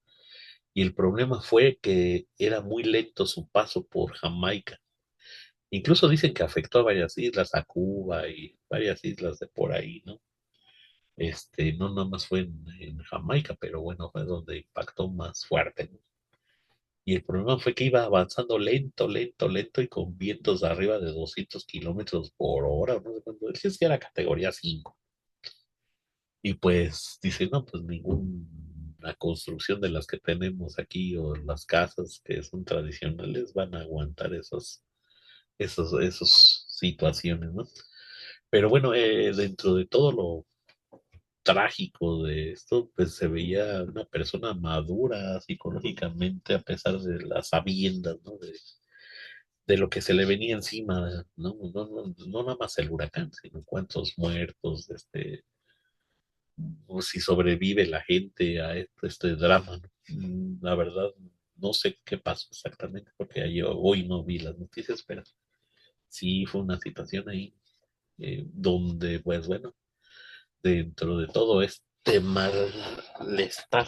Y el problema fue que era muy lento su paso por Jamaica. Incluso dicen que afectó a varias islas, a Cuba y varias islas de por ahí, ¿no? No nada más fue en Jamaica, pero bueno, fue donde impactó más fuerte, ¿no? Y el problema fue que iba avanzando lento, lento, lento y con vientos de arriba de 200 kilómetros por hora, no sé cuánto, es que era categoría 5. Y pues dice, no, pues ninguna construcción de las que tenemos aquí o las casas que son tradicionales van a aguantar esos situaciones, ¿no? Pero bueno, dentro de todo lo trágico de esto, pues se veía una persona madura psicológicamente a pesar de las sabiendas, ¿no? De lo que se le venía encima, ¿no? No nada más el huracán, sino cuántos muertos, o si sobrevive la gente a este drama, ¿no? La verdad, no sé qué pasó exactamente, porque hoy no vi las noticias, pero sí fue una situación ahí donde, pues bueno, dentro de todo este malestar,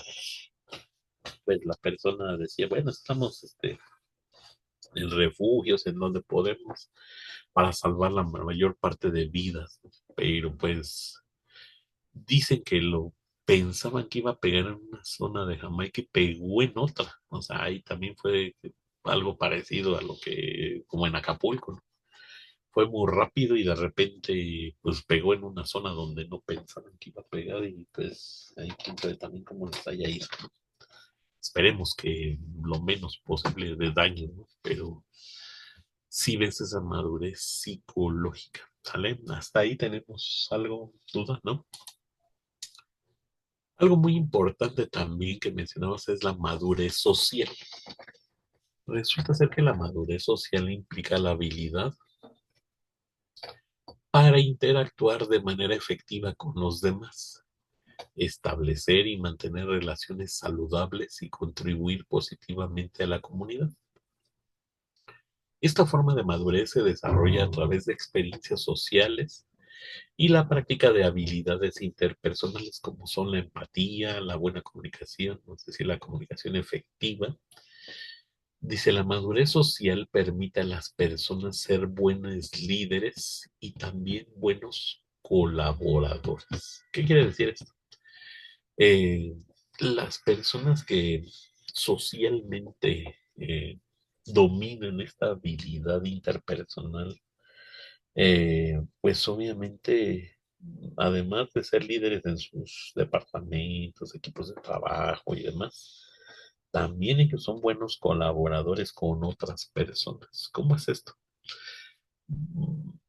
pues la persona decía, bueno, estamos en refugios en donde podemos para salvar la mayor parte de vidas, ¿no? Pero pues dicen que lo pensaban que iba a pegar en una zona de Jamaica y pegó en otra. O sea, ahí también fue algo parecido a lo que, como en Acapulco, ¿no? Fue muy rápido y de repente pues pegó en una zona donde no pensaban que iba a pegar y pues ahí quién sabe también cómo les haya ido. Esperemos que lo menos posible de daño, ¿no? Pero sí ves esa madurez psicológica, ¿sale? Hasta ahí tenemos algo, duda, ¿no? Algo muy importante también que mencionabas es la madurez social. Resulta ser que la madurez social implica la habilidad para interactuar de manera efectiva con los demás, establecer y mantener relaciones saludables y contribuir positivamente a la comunidad. Esta forma de madurez se desarrolla a través de experiencias sociales y la práctica de habilidades interpersonales como son la empatía, la buena comunicación, es decir, la comunicación efectiva. Dice, la madurez social permite a las personas ser buenos líderes y también buenos colaboradores. ¿Qué quiere decir esto? Eh, las personas que socialmente dominan esta habilidad interpersonal, pues obviamente, además de ser líderes en sus departamentos, equipos de trabajo y demás, también ellos son buenos colaboradores con otras personas. ¿Cómo es esto?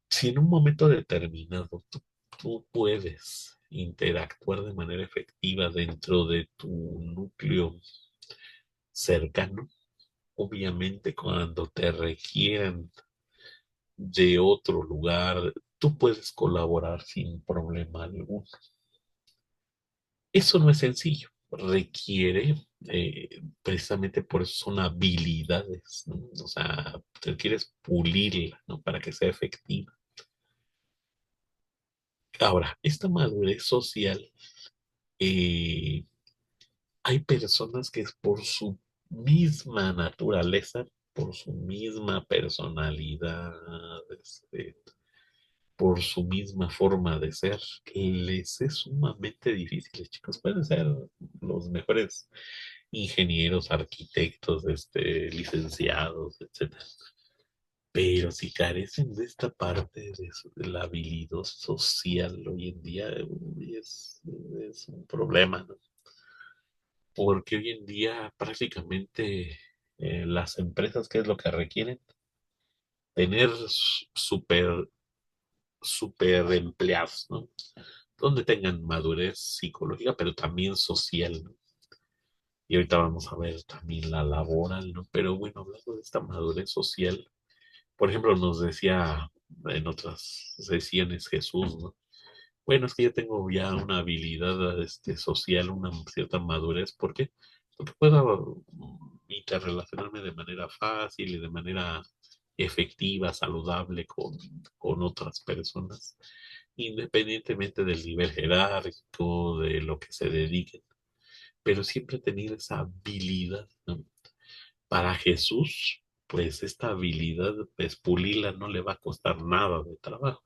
Si en un momento determinado tú puedes interactuar de manera efectiva dentro de tu núcleo cercano, obviamente cuando te requieran de otro lugar, tú puedes colaborar sin problema alguno. Eso no es sencillo, requiere, precisamente por eso son habilidades, ¿no? O sea, requieres pulirla, ¿no? Para que sea efectiva. Ahora, esta madurez social, eh, hay personas que por su misma naturaleza, por su misma personalidad, este, por su misma forma de ser, les es sumamente difícil, chicos. Pueden ser los mejores ingenieros, arquitectos, licenciados, etcétera. Pero si carecen de esta parte de la habilidad social hoy en día, uy, es un problema, ¿no? Porque hoy en día prácticamente las empresas, ¿qué es lo que requieren? Tener super empleados, ¿no? Donde tengan madurez psicológica, pero también social, ¿no? Y ahorita vamos a ver también la laboral, ¿no? Pero bueno, hablando de esta madurez social, por ejemplo, nos decía en otras sesiones Jesús, ¿no? Bueno, es que yo tengo ya una habilidad social, una cierta madurez. ¿Por qué? Porque puedo interrelacionarme de manera fácil y de manera efectiva, saludable con otras personas, independientemente del nivel jerárquico, de lo que se dediquen. Pero siempre he tenido esa habilidad, ¿no? Para Jesús, pues esta habilidad, pues pulirla no le va a costar nada de trabajo.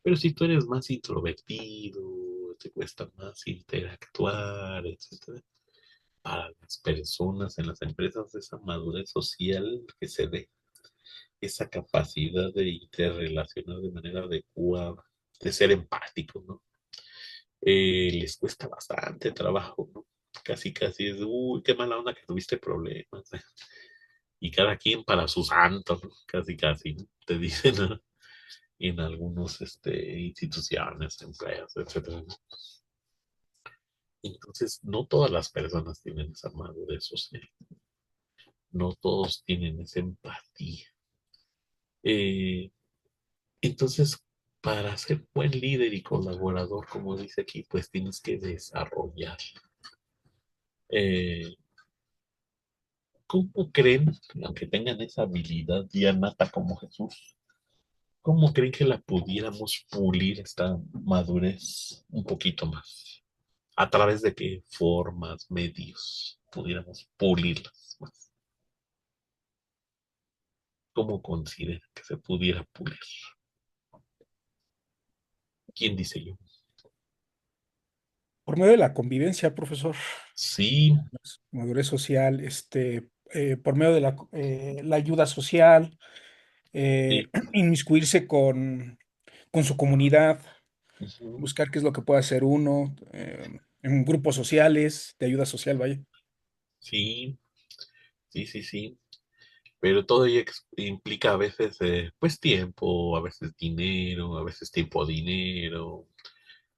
Pero si tú eres más introvertido, te cuesta más interactuar, etcétera, para las personas en las empresas, esa madurez social que se ve, esa capacidad de interrelacionar de manera adecuada, de ser empático, ¿no? Les cuesta bastante trabajo, ¿no? Casi, casi es, uy, qué mala onda que tuviste problemas. Y cada quien para sus santos, ¿no? Casi, casi, ¿no? Te dicen, ¿no? En algunos instituciones, empleos, etcétera, ¿no? Entonces, no todas las personas tienen esa madurez social, no todos tienen esa empatía. Eh, entonces, para ser buen líder y colaborador, como dice aquí, pues tienes que desarrollar. Eh, ¿Cómo creen, aunque tengan esa habilidad ya nata como Jesús, cómo creen que la pudiéramos pulir esta madurez un poquito más? ¿A través de qué formas, medios pudiéramos pulirlas más? ¿Cómo considera que se pudiera pulir? ¿Quién dice yo? Por medio de la convivencia, profesor, Sí, madurez social, por medio de la ayuda social, sí. inmiscuirse con su comunidad, Ujú. buscar qué es lo que puede hacer uno, en grupos sociales, de ayuda social, vaya. Sí, sí, sí, sí. Pero todo ello implica a veces, pues tiempo, a veces dinero, a veces tiempo, dinero,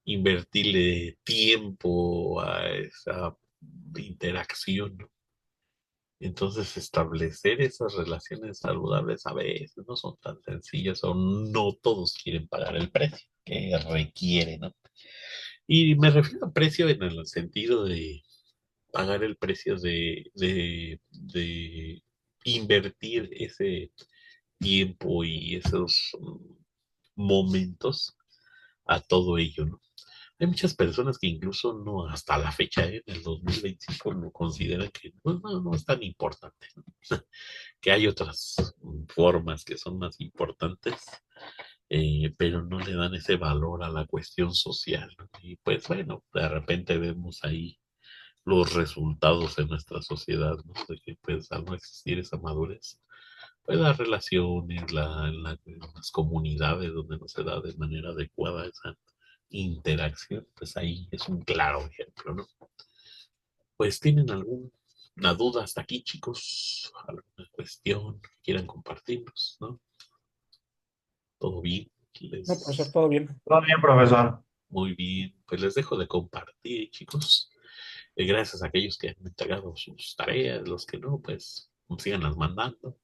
invertirle tiempo a esa interacción, ¿no? Entonces, establecer esas relaciones saludables a veces no son tan sencillas o no todos quieren pagar el precio que requiere, ¿no? Y me refiero a precio en el sentido de pagar el precio de invertir ese tiempo y esos momentos a todo ello, ¿no? Hay muchas personas que incluso no, hasta la fecha, en el 2025, lo consideran que no es tan importante, ¿no? Que hay otras formas que son más importantes, pero no le dan ese valor a la cuestión social, ¿no? Y pues bueno, de repente vemos ahí los resultados en nuestra sociedad, ¿no? De que pues al no existir esa madurez, pues las relaciones, en las comunidades donde no se da de manera adecuada esa interacción, pues ahí es un claro ejemplo, ¿no? Pues tienen alguna duda hasta aquí, chicos, alguna cuestión que quieran compartirnos, ¿no? Todo bien, No, profesor, les todo bien. Todo bien, profesor. muy bien, pues les dejo de compartir, chicos. Gracias a aquellos que han entregado sus tareas, los que no, pues síganlas mandando.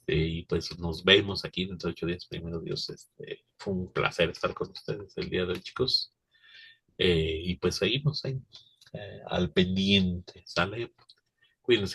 Y pues nos vemos aquí dentro de 8 días, primero Dios. Fue un placer estar con ustedes el día de hoy, chicos. Y pues seguimos ahí al pendiente, ¿sale? Cuídense.